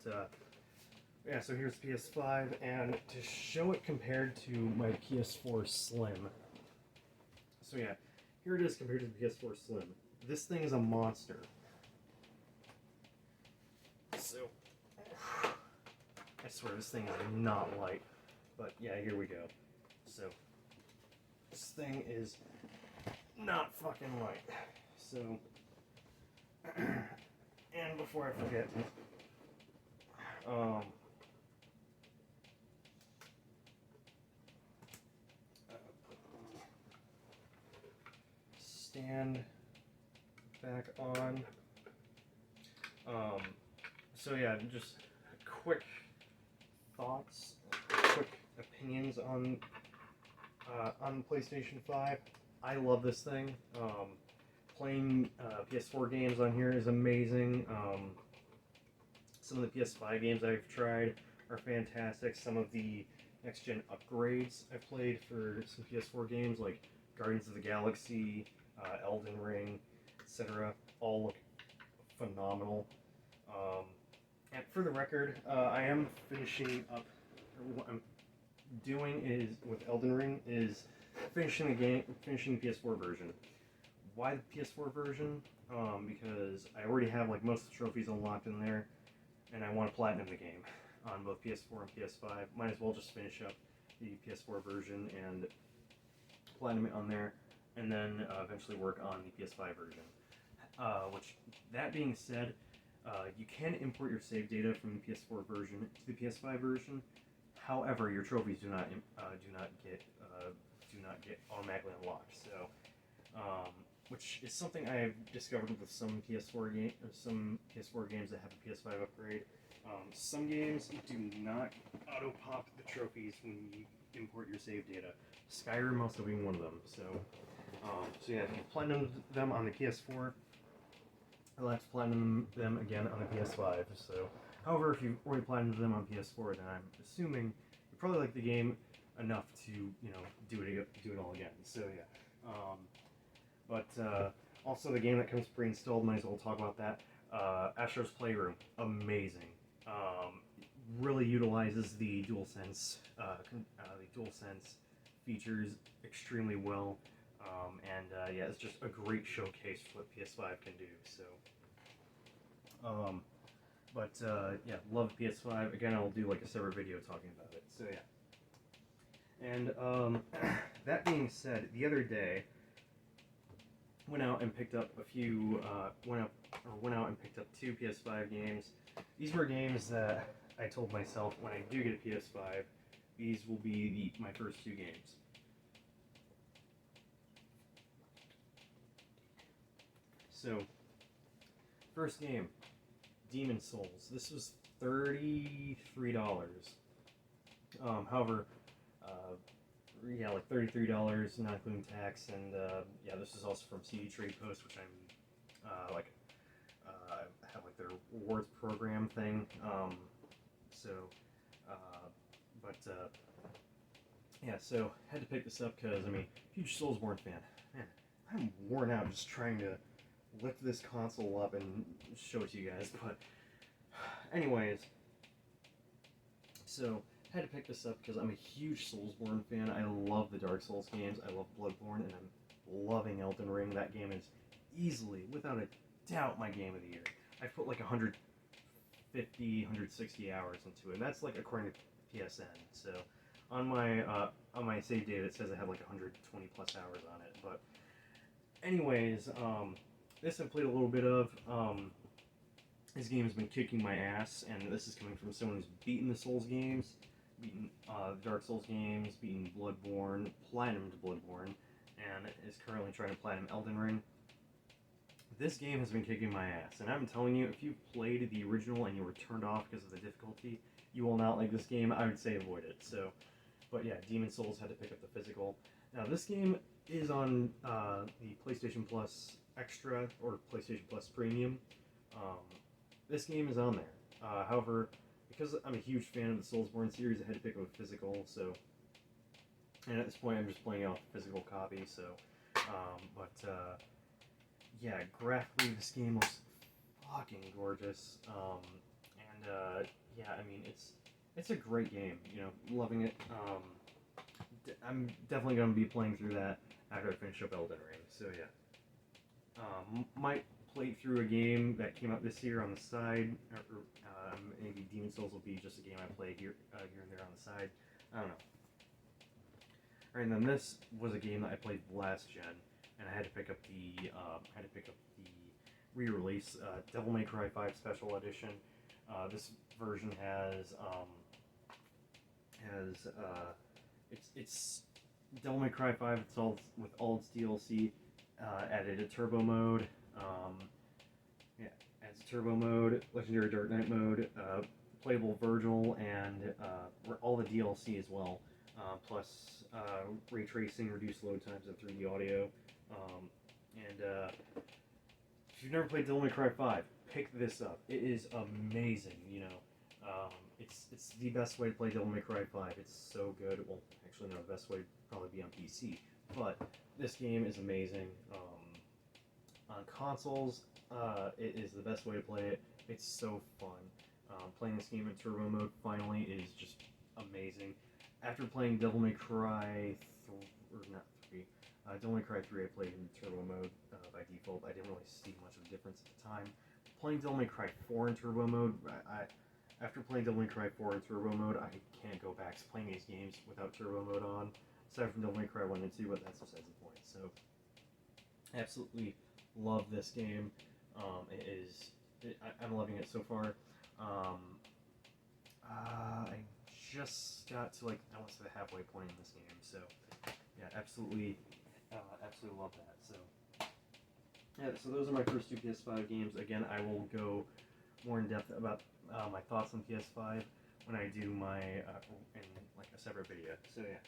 yeah, so here's PS5, and to show it compared to my PS4 Slim. So yeah, here it is compared to the PS4 Slim. This thing is a monster. So, I swear this thing is not light. But yeah, here we go. So, this thing is not fucking light. So, and before I forget, stand back on. So yeah, just quick thoughts, quick opinions on PlayStation 5. I love this thing. Playing PS4 games on here is amazing. Some of the PS5 games I've tried are fantastic. Some of the next-gen upgrades I've played for some PS4 games, like Guardians of the Galaxy, Elden Ring, etc., all look phenomenal. And for the record, I am finishing up, or what I'm doing is, with Elden Ring, is finishing the PS4 version. Why the PS4 version? because I already have like most of the trophies unlocked in there, and I want to platinum the game on both PS4 and PS5. Might as well just finish up the PS4 version and platinum it on there, and then eventually work on the PS5 version. Which, that being said, you can import your save data from the PS4 version to the PS5 version. However, your trophies do not get automatically unlocked. So, which is something I've discovered with some PS4 games that have a PS5 upgrade. Some games do not auto pop the trophies when you import your save data. Skyrim also being one of them. So yeah, if you platinum them on the PS4, I'll have to platinum them again on the PS5. So, however, if you've already platinumed them on PS4, then I'm assuming you probably like the game enough to, do it all again. So yeah. Also the game that comes pre-installed, might as well talk about that. Astro's Playroom, amazing. Really utilizes the DualSense features extremely well. Yeah, it's just a great showcase for what PS5 can do. So, yeah, love PS5. Again, I'll do like a separate video talking about it. So yeah. And that being said, the other day went out and picked up two PS5 games. These were games that I told myself when I do get a PS5, these will be my first two games. So, first game, Demon Souls. This was $33. However, yeah, like $33, not including tax, and yeah, this is also from CD Trade Post, which I'm have like their rewards program thing. Yeah, so had to pick this up because huge Soulsborne fan. Man, I'm worn out just trying to lift this console up and show it to you guys. But anyways, so had to pick this up because I'm a huge Soulsborne fan. I love the Dark Souls games. I love Bloodborne, and I'm loving Elden Ring. That game is easily, without a doubt, my game of the year. I've put like 150, 160 hours into it, and that's like according to PSN. So on my save data, it says I have like 120 plus hours on it. But anyways, this I played a little bit of. This game has been kicking my ass, and this is coming from someone who's beaten the Souls games, beaten Dark Souls games, beaten Bloodborne, platinumed Bloodborne, and is currently trying to platinum Elden Ring. This game has been kicking my ass, and I'm telling you, if you've played the original and you were turned off because of the difficulty, you will not like this game. I would say avoid it. So, but yeah, Demon Souls had to pick up the physical. Now this game is on the PlayStation Plus Extra or PlayStation Plus Premium. This game is on there. However, because I'm a huge fan of the Soulsborne series, I had to pick up a physical. So, and at this point, I'm just playing off the physical copy. So, yeah, graphically, this game looks fucking gorgeous. Yeah, it's a great game. Loving it. I'm definitely going to be playing through that after I finish up Elden Ring. So yeah, might play through a game that came out this year on the side. Or maybe Demon Souls will be just a game I play here and there on the side. I don't know. Alright, and then this was a game that I played last gen, and I had to pick up the re-release Devil May Cry 5 Special Edition. This version it's Devil May Cry 5. It's all with all its DLC. Added a turbo mode. Yeah, adds a turbo mode, legendary Dark Knight mode, playable Virgil, and all the DLC as well. Plus ray tracing, reduced load times, and 3D audio. If you've never played Devil May Cry 5, pick this up. It is amazing. It's the best way to play Devil May Cry 5. It's so good. Well, actually, no, the best way would probably be on PC. But this game is amazing. On consoles, it is the best way to play it. It's so fun. Playing this game in turbo mode finally is just amazing. After playing Devil May Cry Devil May Cry 3 I played in turbo mode by default. I didn't really see much of a difference at the time. Playing Devil May Cry 4 in turbo mode, after playing Devil May Cry 4 in turbo mode, I can't go back to playing these games without turbo mode on. Aside from Devil May Cry 1 and 2, but that's besides the point. So, I absolutely love this game. I'm loving it so far. I just got to, like, I want to say the halfway point in this game, so yeah, absolutely love that. So yeah, so those are my first two PS5 games. Again, I will go more in depth about my thoughts on PS5 when I do my in like a separate video. So yeah.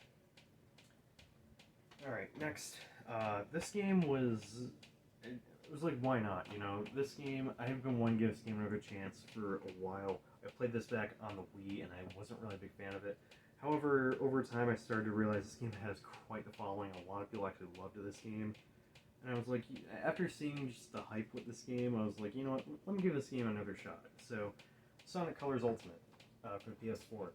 All right, next, this game was. It was like, why not? You know, this game, I have been wanting to give this game another chance for a while. I played this back on the Wii, and I wasn't really a big fan of it. However, over time, I started to realize this game has quite the following. A lot of people actually loved this game. And I was like, after seeing just the hype with this game, I was like, you know what, let me give this game another shot. So, Sonic Colors Ultimate for the PS4.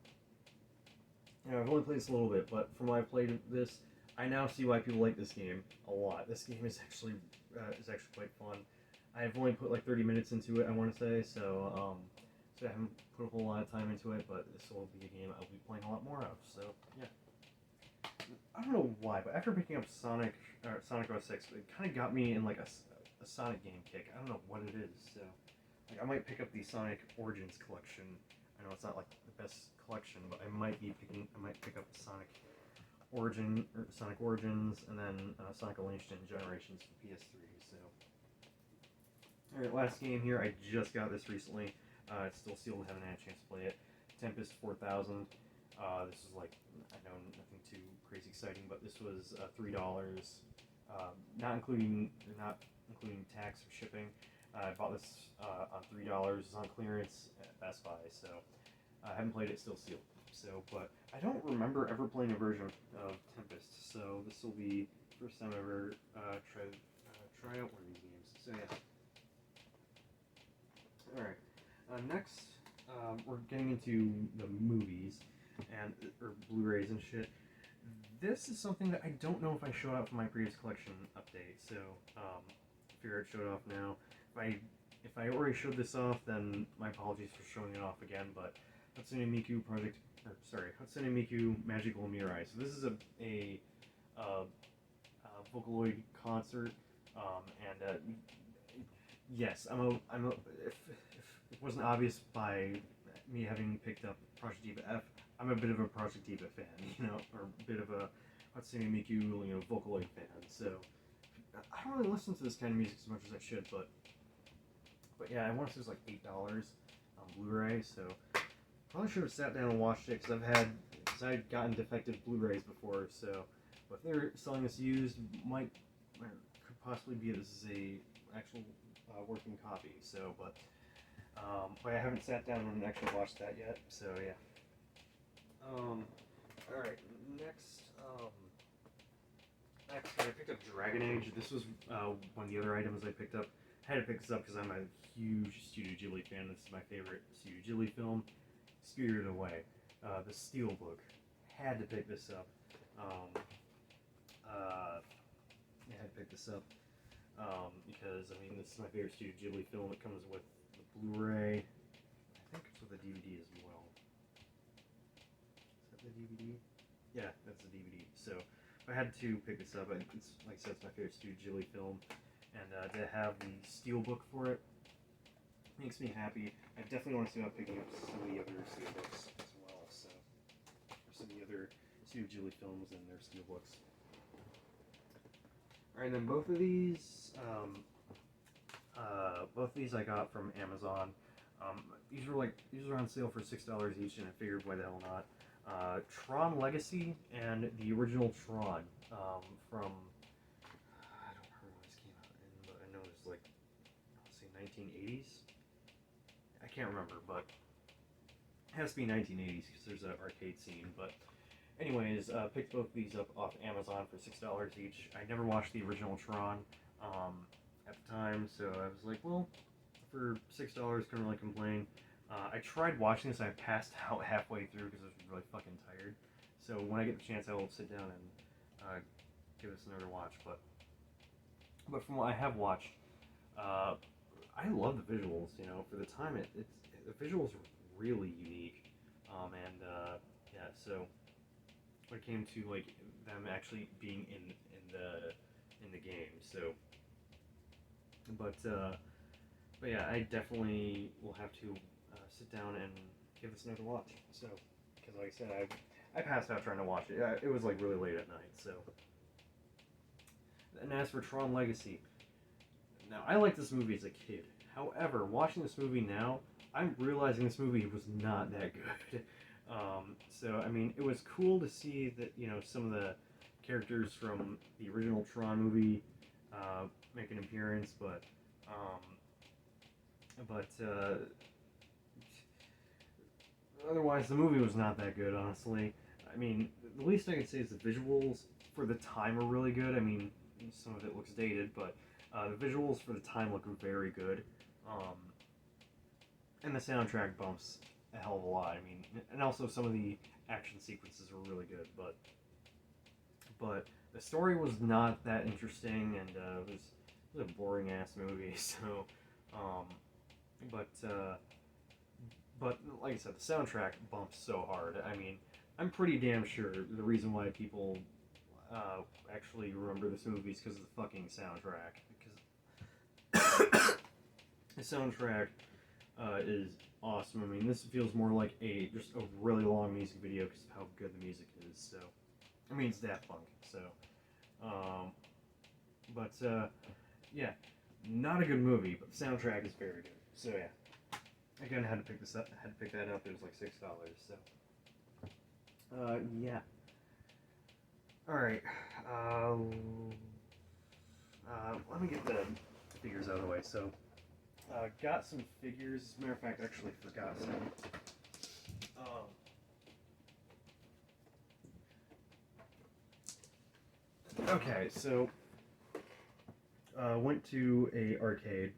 You know, I've only played this a little bit, but from what I played this, I now see why people like this game a lot. This game is actually quite fun. I've only put like 30 minutes into it, I want to say, so I haven't put a whole lot of time into it, but this will be a game I'll be playing a lot more of, so yeah. I don't know why, but after picking up Sonic 06, it kind of got me in like a Sonic game kick. I don't know what it is, so like I might pick up the Sonic Origins collection. I know it's not like the best collection, but I might pick up Sonic Origins, and then Sonic Unleashed and Generations for PS3. So, all right, last game here. I just got this recently. It's still sealed. Haven't had a chance to play it. Tempest 4000. This is like, I know nothing too crazy exciting, but this was $3, not including tax or shipping. I bought this on $3. It's on clearance at Best Buy, so I haven't played it. Still sealed. So, but I don't remember ever playing a version of Tempest, so this will be the first time I ever try out one of these games. So yeah. Alright, next, we're getting into the movies, or Blu-rays and shit. This is something that I don't know if I showed off in my previous collection update, so, figure I'd show it off now. If I already showed this off, then my apologies for showing it off again, but Hatsune Miku Project, Hatsune Miku Magical Mirai. So this is a Vocaloid concert, and yes, if it wasn't obvious by me having picked up Project Diva F, I'm a bit of a Project Diva fan, you know, or a bit of a Hatsune Miku, you know, Vocaloid fan. So I don't really listen to this kind of music as much as I should, but yeah, I want to say it was like $8 on Blu-ray, so probably should have sat down and watched it, because I've gotten defective Blu-rays before, so, but if they're selling this used, could possibly be this is a actual working copy, so, but I haven't sat down and actually watched that yet, so yeah. Alright, next, I picked up Dragon Age. This was one of the other items I picked up. I had to pick this up because I'm a huge Studio Ghibli fan. This is my favorite Studio Ghibli film, Spirited Away. The Steelbook. Had to pick this up. I had to pick this up because, I mean, this is my favorite Studio Ghibli film. It comes with the Blu-ray. I think it's with a DVD as well. Is that the DVD? Yeah, that's the DVD. So I had to pick this up. It's, like I said, it's my favorite Studio Ghibli film. And to have the Steelbook for it makes me happy. I definitely want to see about picking up some of the other Steelbooks as well. So, or some of the other Studio Ghibli films and their Steelbooks. Alright, then both of these I got from Amazon. These were on sale for $6 each, and I figured why the hell not. Tron Legacy and the original Tron from, I don't remember when this came out in, but I know it's like, let's say 1980s. I can't remember, but it has to be 1980s because there's an arcade scene. But anyways, picked both these up off Amazon for $6 each. I never watched the original Tron at the time, so I was like, well, for $6, couldn't really complain. I tried watching this, and I passed out halfway through because I was really fucking tired. So when I get the chance, I will sit down and give this another watch. But from what I have watched, I love the visuals. You know, for the time, the visuals are really unique. And yeah, so when it came to like them actually being in the game, so but yeah, I definitely will have to sit down and give this another watch. So because like I said, I passed out trying to watch it. It was like really late at night. So and as for Tron Legacy, now I liked this movie as a kid. However, watching this movie now, I'm realizing this movie was not that good. So I mean, it was cool to see that some of the characters from the original Tron movie make an appearance, but otherwise the movie was not that good, honestly. I mean, the least I can say is the visuals for the time are really good. I mean, some of it looks dated, but the visuals for the time look very good. And the soundtrack bumps a hell of a lot. I mean, and also some of the action sequences were really good, but the story was not that interesting, and it was a boring ass movie. So, but like I said, the soundtrack bumps so hard. I mean, I'm pretty damn sure the reason why people actually remember this movie is because of the fucking soundtrack. Because the soundtrack is awesome. I mean, this feels more like just a really long music video because of how good the music is. So, I mean, it's Daft Punk. So, but yeah, not a good movie, but the soundtrack is very good. So yeah, again, I had to pick this up. I had to pick that up. It was like $6. So, yeah. All right. Let me get the figures out of the way. So. Got some figures. As a matter of fact, I actually forgot some. Okay, so went to a arcade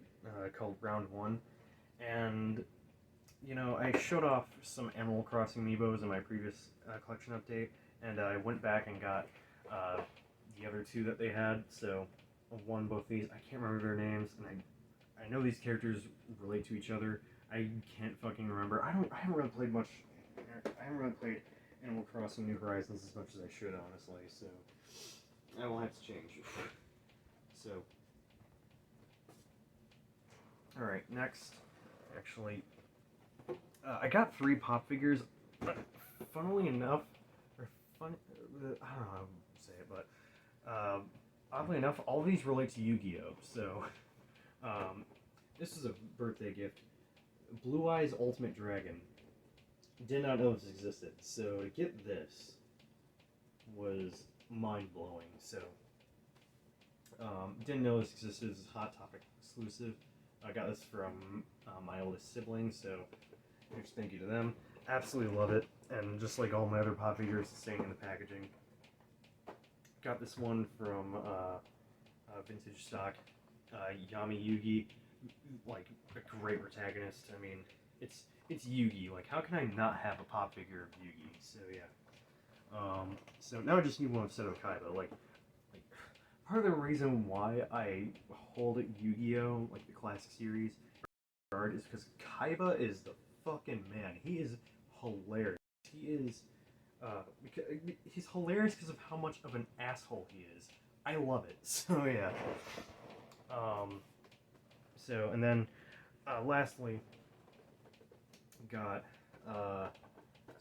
called Round One, and I showed off some Animal Crossing amiibos in my previous collection update, and I went back and got the other two that they had. So I won both these. I can't remember their names, and I know these characters relate to each other. I can't fucking remember. I haven't really played much. I haven't really played Animal Crossing New Horizons as much as I should, honestly. So I will have to change. So, all right. Next, actually, I got 3 pop figures. But funnily enough, or fun, I don't know how to say it, but oddly enough, all these relate to YuGiOh. So. This is a birthday gift. Blue Eyes Ultimate Dragon. Did not know this existed. So to get this was mind-blowing. So didn't know this existed. This is Hot Topic exclusive. I got this from my oldest sibling, so huge thank you to them. Absolutely love it, and just like all my other pop figures, staying in the packaging. Got this one from Vintage Stock. Yami Yugi, like a great protagonist. I mean, it's Yugi. Like, how can I not have a pop figure of Yugi? So yeah. So now I just need one of Seto Kaiba. Like part of the reason why I hold YuGiOh, like the classic series, is because Kaiba is the fucking man. He is hilarious. He is because he's hilarious because of how much of an asshole he is. I love it. So yeah. So, and then, lastly, got,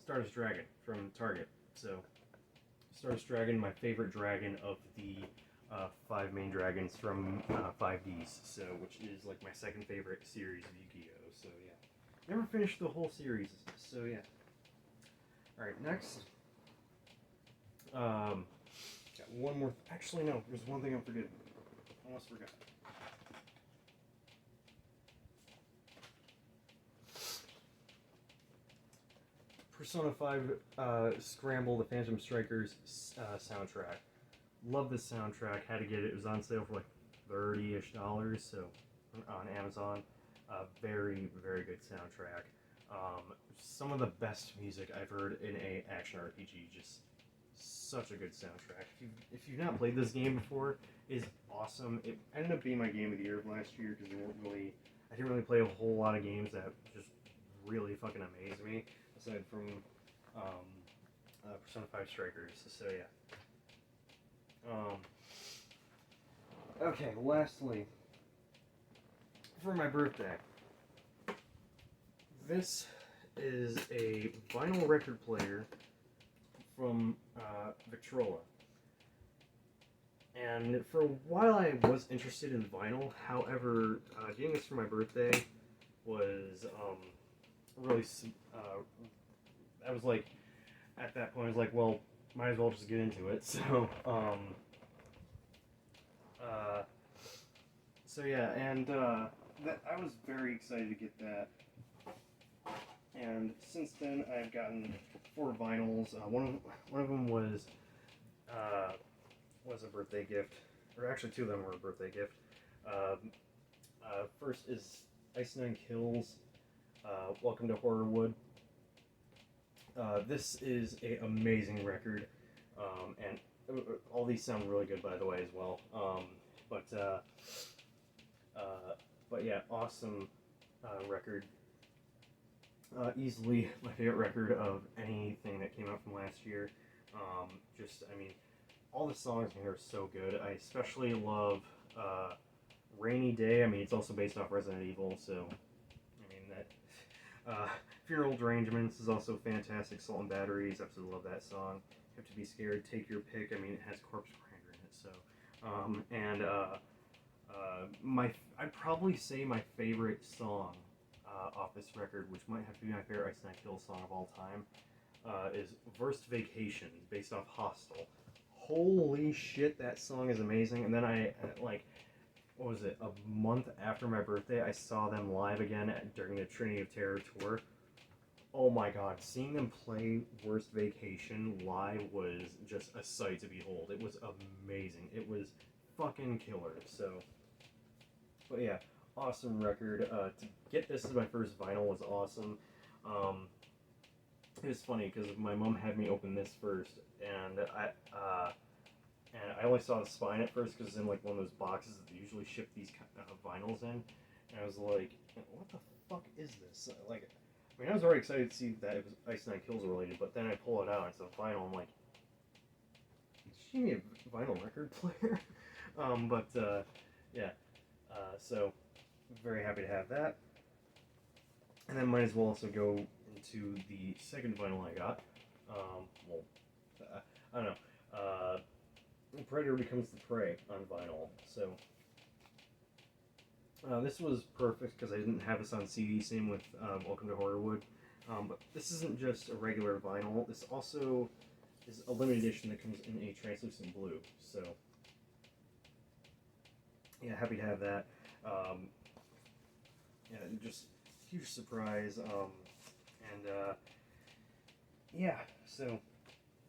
Stardust Dragon from Target. So, Stardust Dragon, my favorite dragon of the, 5 main dragons from, 5Ds. So, which is, like, my second favorite series of YuGiOh. So, yeah. Never finished the whole series. So, yeah. Alright, next. Got one more. Actually, no. There's one thing I'm forgetting. Almost forgot. Persona 5 Scramble, the Phantom Strikers soundtrack. Love this soundtrack. Had to get it. It was on sale for like $30-ish, so on Amazon. Very, very good soundtrack. Some of the best music I've heard in a action RPG. Just such a good soundtrack. If you've not played this game before, it's awesome. It ended up being my game of the year of last year because I didn't really play a whole lot of games that just really fucking amazed me, aside from Persona 5 Strikers. So yeah. Okay, lastly, for my birthday, this is a vinyl record player from Victrola. And for a while I was interested in vinyl, however, getting this for my birthday was really, I was like, at that point I was like, well, might as well just get into it, so yeah, and that I was very excited to get that. And since then, I've gotten 4 vinyls. One of them was a birthday gift, or actually 2 of them were a birthday gift. First is Ice Nine Kills, Welcome to Horrorwood. This is an amazing record, and all these sound really good, by the way, as well. But yeah, awesome record. Easily my favorite record of anything that came out from last year. I mean, all the songs in here are so good. I especially love Rainy Day. I mean, it's also based off Resident Evil, so I mean that. Funeral Derangements is also fantastic. Salt and Batteries, absolutely love that song. Have to Be Scared, Take Your Pick. I mean, it has Corpse Grinder in it, so. I'd probably say my favorite song off this record, which might have to be my favorite Ice Nine Kills song of all time, is Worst Vacation, based off Hostel. Holy shit, that song is amazing. And then what was it, a month after my birthday, I saw them live again during the Trinity of Terror tour. Oh my god, seeing them play Worst Vacation live was just a sight to behold. It was amazing. It was fucking killer, so. But yeah, awesome record. To get this as my first vinyl was awesome. It was funny because my mom had me open this first, and I only saw the spine at first because it's in like one of those boxes that they usually ship these vinyls in, and I was like, what the fuck is this? Like, I mean, I was already excited to see that it was Ice Nine Kills related, but then I pull it out and it's a vinyl. I'm like, did she give me a vinyl record player? Yeah. So, very happy to have that. And then might as well also go into the second vinyl I got. I don't know. Predator Becomes the Prey on vinyl. So, this was perfect because I didn't have this on CD, same with Welcome to Horrorwood. But this isn't just a regular vinyl. This also is a limited edition that comes in a translucent blue. So, yeah, happy to have that. Yeah, just huge surprise. Yeah, so,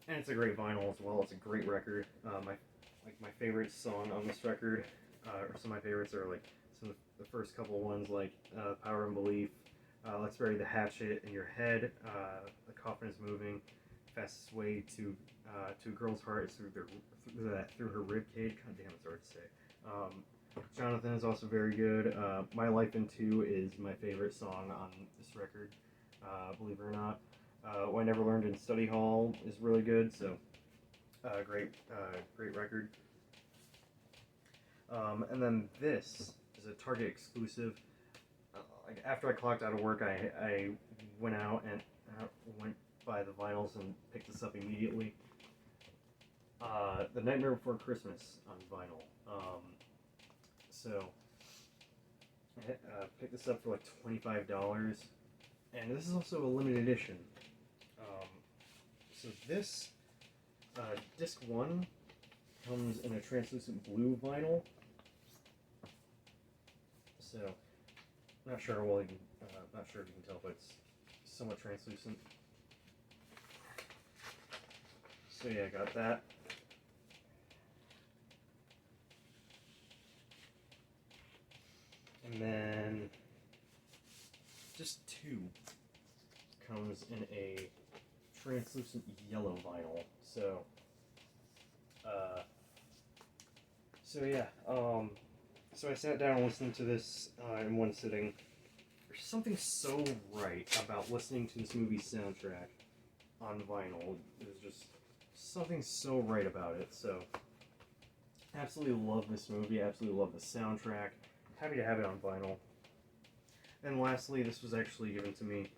and it's a great vinyl as well. It's a great record. My favorite song on this record, or some of my favorites are like some of the first couple ones, like Power and Belief, Let's Bury the Hatchet in Your Head, The Coffin is Moving, Fastest Way to a Girl's Heart is through her rib cage. God damn, it's hard to say. Jonathan is also very good. My Life in Two is my favorite song on this record, believe it or not. What I Never Learned in Study Hall is really good, so great record. And then this is a Target exclusive. Like after I clocked out of work, I went out and went by the vinyls and picked this up immediately. The Nightmare Before Christmas on vinyl. So I picked this up for like $25, and this is also a limited edition. So this disc 1 comes in a translucent blue vinyl. So not sure if you can tell, but it's somewhat translucent. So yeah, I got that. And then disc 2 comes in a translucent yellow vinyl. So So yeah, so I sat down and listened to this in one sitting. There's something so right about listening to this movie's soundtrack on vinyl. There's just something so right about it. So, absolutely love this movie. Absolutely love the soundtrack. Happy to have it on vinyl. And lastly, this was actually given to me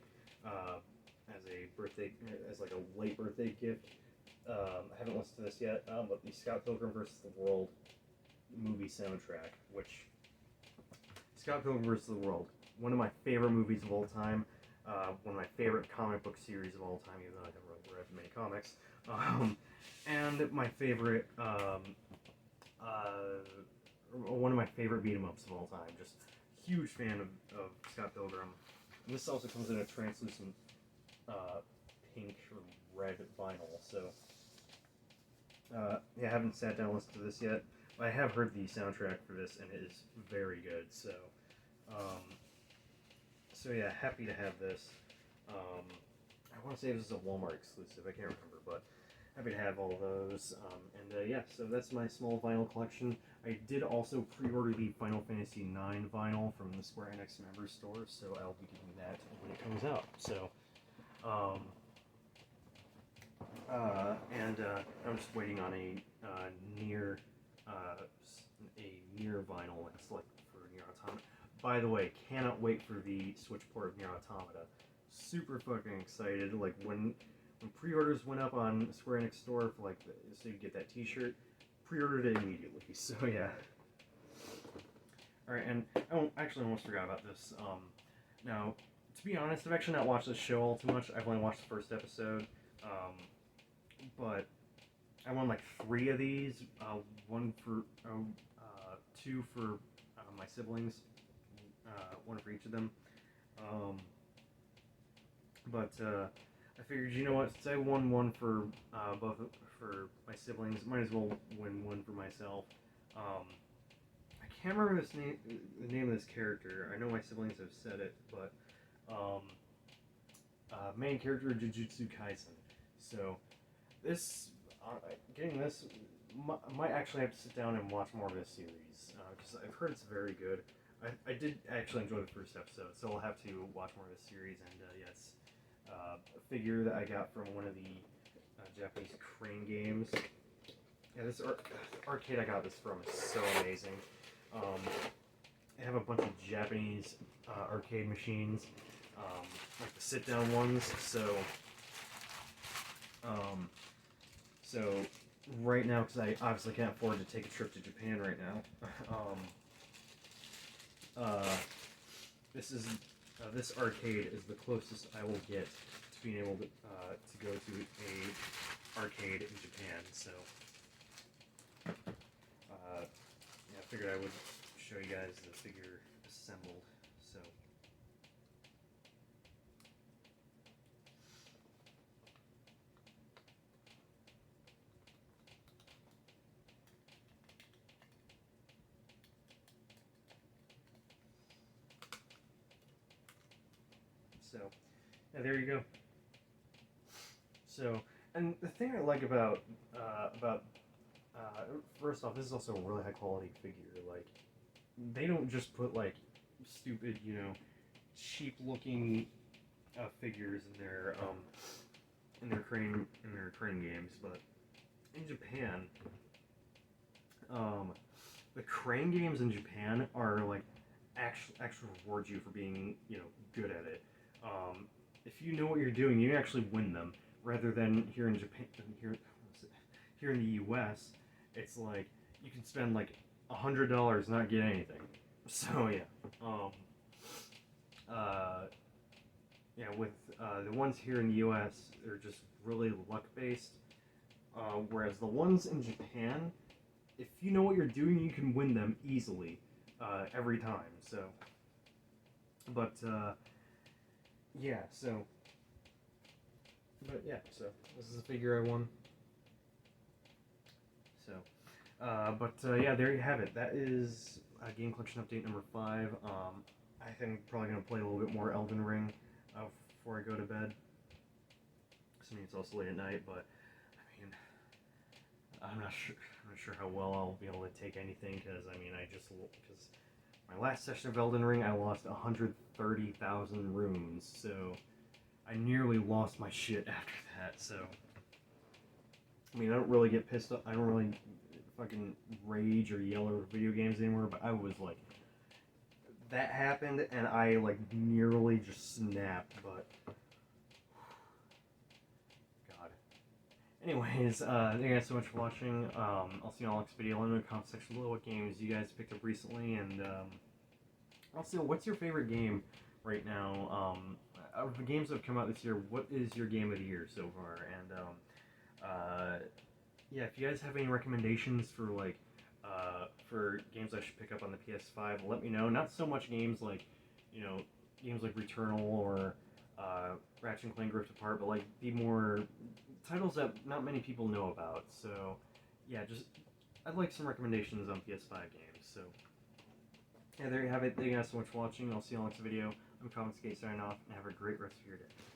as a birthday, as like a late birthday gift. I haven't listened to this yet, but the Scott Pilgrim vs. the World movie soundtrack, which Scott Pilgrim vs. the World, one of my favorite movies of all time, one of my favorite comic book series of all time, even though I never really read many comics, and my favorite, one of my favorite beat 'em ups of all time. Just huge fan of Scott Pilgrim. And this also comes in a translucent pink or red vinyl, so yeah, I haven't sat down and listened to this yet. I have heard the soundtrack for this, and it is very good. So, so yeah, happy to have this. I want to say this is a Walmart exclusive. I can't remember, but happy to have all those. And yeah, so that's my small vinyl collection. I did also pre-order the Final Fantasy IX vinyl from the Square Enix member store, so I'll be getting that when it comes out. So, and I'm just waiting on a near vinyl. It's like for Nier Automata. By the way, cannot wait for the Switch port of Nier Automata. Super fucking excited. Like when pre-orders went up on Square Enix store for like so you get that T-shirt, pre-ordered it immediately. So yeah. All right, and I almost forgot about this. Now, to be honest, I've actually not watched this show all too much. I've only watched the first episode. But I won like 3 of these. One for, 2 for my siblings. 1 for each of them. But I figured, you know what? Since I won 1 for both for my siblings, might as well win 1 for myself. I can't remember the name of this character. I know my siblings have said it, but main character of Jujutsu Kaisen. So this getting this might actually have to sit down and watch more of this series because I've heard it's very good. I did actually enjoy the first episode, so I'll have to watch more of this series. And yes, a figure that I got from one of the Japanese crane games. Yeah, this arcade I got this from is so amazing. They have a bunch of Japanese arcade machines, like the sit-down ones. So right now, because I obviously can't afford to take a trip to Japan right now, this arcade is the closest I will get to being able to go to a arcade in Japan. So yeah, I figured I would show you guys the figure assembled. So. So, yeah, there you go. So, and the thing I like about first off, this is also a really high quality figure. Like, they don't just put like stupid, cheap looking figures in their crane games, but in Japan, the crane games in Japan are like actually reward you for being good at it. If you know what you're doing, you actually win them. Rather than here in Japan, here in the U.S., it's like you can spend like $100 not get anything. So yeah, yeah. With the ones here in the U.S., they're just really luck based. Whereas the ones in Japan, if you know what you're doing, you can win them easily every time. So, but yeah, so this is a figure I won. So, yeah, there you have it. That is game collection update number 5. I think I'm probably gonna play a little bit more Elden Ring before I go to bed. Assuming it's also late at night, but I mean, I'm not sure how well I'll be able to take anything, because I mean, because my last session of Elden Ring, I lost 130,000 runes, so I nearly lost my shit after that. So I mean, I don't really get pissed off. I don't really fucking rage or yell over video games anymore. But I was like, that happened, and I like nearly just snapped. But God. Anyways, thank you guys so much for watching. I'll see you all next video. Let me know in the comment section below what games you guys picked up recently, and also, what's your favorite game right now? Out of the games that have come out this year, what is your game of the year so far? And yeah, if you guys have any recommendations for like for games I should pick up on the PS5, let me know. Not so much games like, you know, games like Returnal or Ratchet and Clank Rift Apart, but like the more titles that not many people know about. So yeah, just I'd like some recommendations on PS5 games. So yeah, there you have it. Thank you guys so much for watching. I'll see you on the next video. I'm CoffinSkate signing off, and have a great rest of your day.